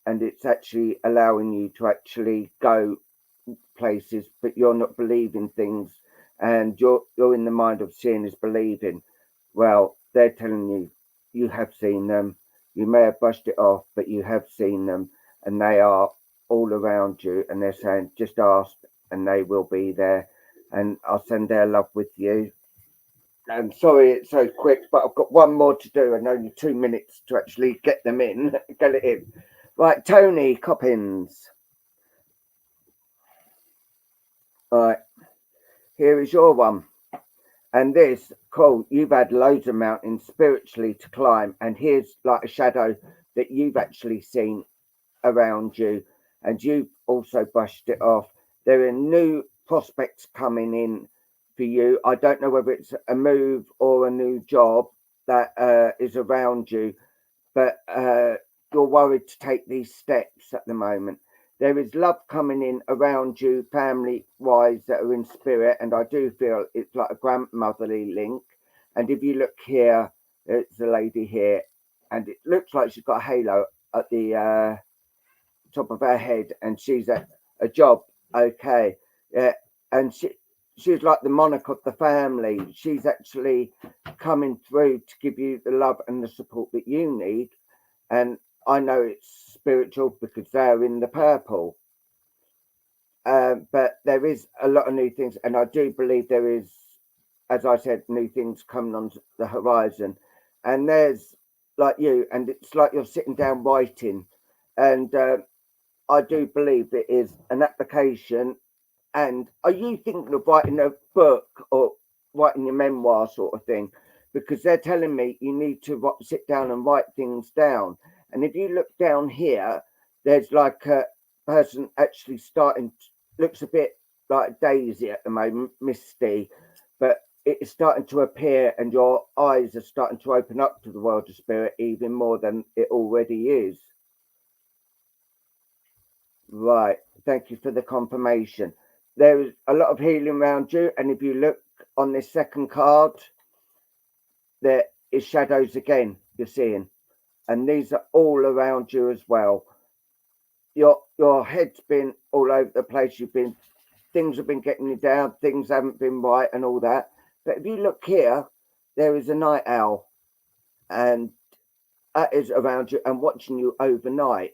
and it's actually allowing you to actually go places, but you're not believing things, and you're in the mind of seeing is believing. Well, they're telling you you have seen them. You may have brushed it off, but you have seen them, and they are all around you, and they're saying just ask and they will be there, and I'll send their love with you. I'm sorry it's so quick, but I've got one more to do and only 2 minutes to actually get them in, get it in. Right, Tony Coppins. All right. here is your one. And this, cool, you've had loads of mountains spiritually to climb. And here's like a shadow that you've actually seen around you. And you've also brushed it off. There are new prospects coming in for you. I don't know whether it's a move or a new job that is around you, but you're worried to take these steps at the moment. There is love coming in around you, family wise, that are in spirit, and I do feel it's like a grandmotherly link. And if you look here, it's a lady here, and it looks like she's got a halo at the top of her head, and she's at a job. Okay, yeah, and she's like the monarch of the family. She's actually coming through to give you the love and the support that you need. And I know it's spiritual because they're in the purple. But there is a lot of new things, and I do believe there is, as I said, new things coming on the horizon. And there's like you, and it's like you're sitting down writing. And I do believe it is an application. And are you thinking of writing a book or writing your memoir sort of thing? Because they're telling me you need to sit down and write things down. And if you look down here, there's like a person actually starting, looks a bit like Daisy at the moment, misty, but it is starting to appear and your eyes are starting to open up to the world of spirit even more than it already is. Right. Thank you for the confirmation. There is a lot of healing around you. And if you look on this second card, there is shadows again, you're seeing. And these are all around you as well. Your head's been all over the place. Things have been getting you down, things haven't been right and all that. But if you look here, there is a night owl, and that is around you and watching you overnight.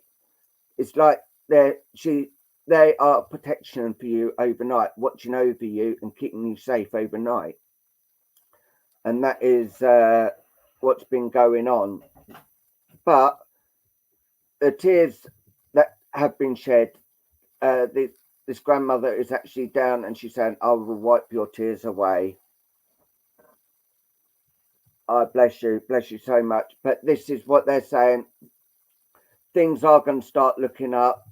It's like they are protection for you overnight, watching over you and keeping you safe overnight. And that is what's been going on. But the tears that have been shed, this grandmother is actually down and she's saying, I will wipe your tears away. I bless you so much. But this is what they're saying. Things are going to start looking up.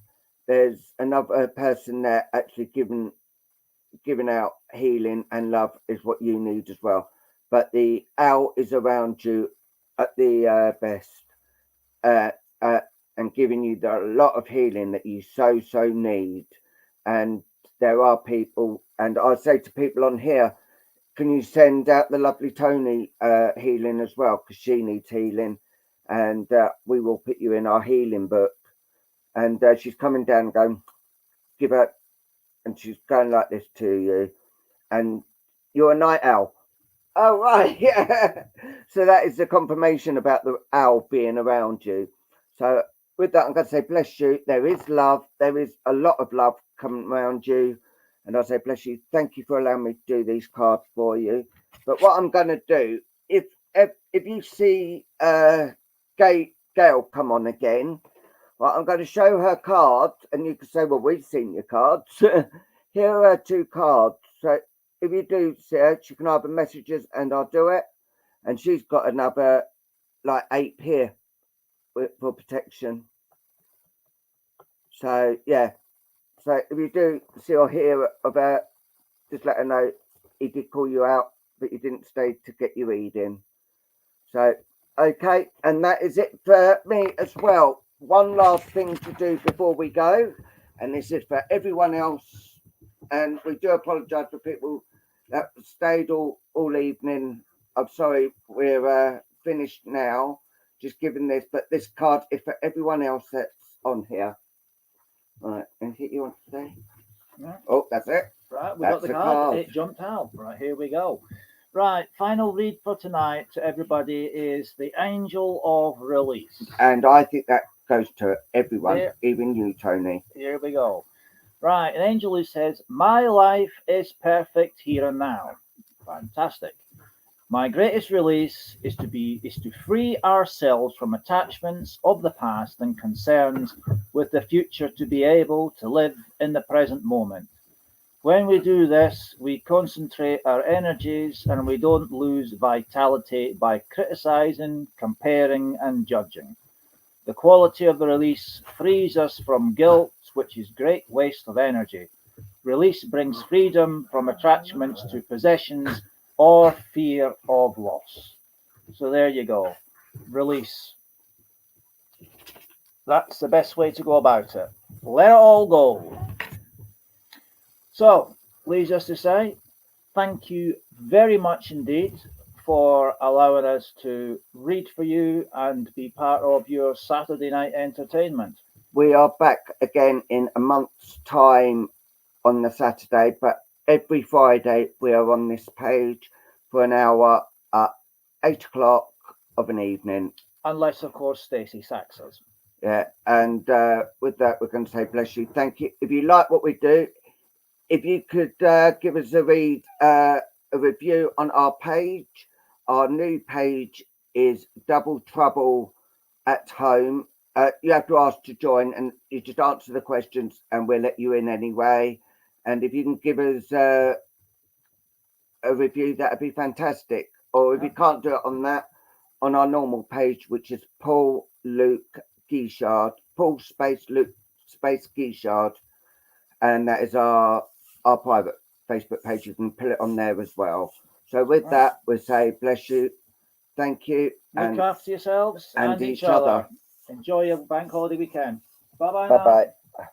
There's another person there actually giving out healing and love is what you need as well. But the owl is around you at the best and giving you a lot of healing that you so need. And there are people, and I say to people on here, can you send out the lovely Tony healing as well, because she needs healing, and we will put you in our healing book. And she's coming down and going, give her, and she's going like this to you, and you're a night owl. Oh, right, yeah. So that is the confirmation about the owl being around you. So with that, I'm going to say, bless you. There is love. There is a lot of love coming around you. And I say, bless you. Thank you for allowing me to do these cards for you. But what I'm going to do, if you see Gail come on again, well, I'm going to show her cards. And you can say, well, we've seen your cards. Here are her two cards. So if you do see her, she can either messages and I'll do it. And she's got another like 8 here for protection. So yeah. So if you do see or hear of her, just let her know he did call you out, but you didn't stay to get your reading. So okay, and that is it for me as well. One last thing to do before we go, and this is for everyone else. And we do apologise for people that stayed all evening. I'm sorry, we're finished now. Just giving this, but this card is for everyone else that's on here. Right, anything you want to say? Yeah. Oh, that's it. Right, we got the card. It jumped out. Right, here we go. Right, final read for tonight to everybody is the Angel of Release. And I think that goes to everyone, even you, Tony. Here we go. Right, an angel who says, my life is perfect here and now. Fantastic. My greatest release is to free ourselves from attachments of the past and concerns with the future to be able to live in the present moment. When we do this, we concentrate our energies and we don't lose vitality by criticizing, comparing, and judging. The quality of the release frees us from guilt, which is great waste of energy. Release brings freedom from attachments to possessions or fear of loss. So there you go. Release. That's the best way to go about it. Let it all go. So, leaves us to say, thank you very much indeed for allowing us to read for you and be part of your Saturday night entertainment. We are back again in a month's time on the Saturday, but every Friday we are on this page for an hour at 8 o'clock of an evening. Unless, of course, Stacey sacks us. Yeah, and with that, we're going to say bless you. Thank you. If you like what we do, if you could give us a review on our page. Our new page is Double Trouble at Home. You have to ask to join, and you just answer the questions, and we'll let you in anyway. And if you can give us a review, that'd be fantastic. Or if you can't do it on that, on our normal page, which is Paul Luke Guichard, Paul space Luke space Guichard, and that is our private Facebook page. You can put it on there as well. So with that, we'll say bless you, thank you, Look after yourselves and each other. Enjoy your bank holiday weekend. Bye bye. Bye bye.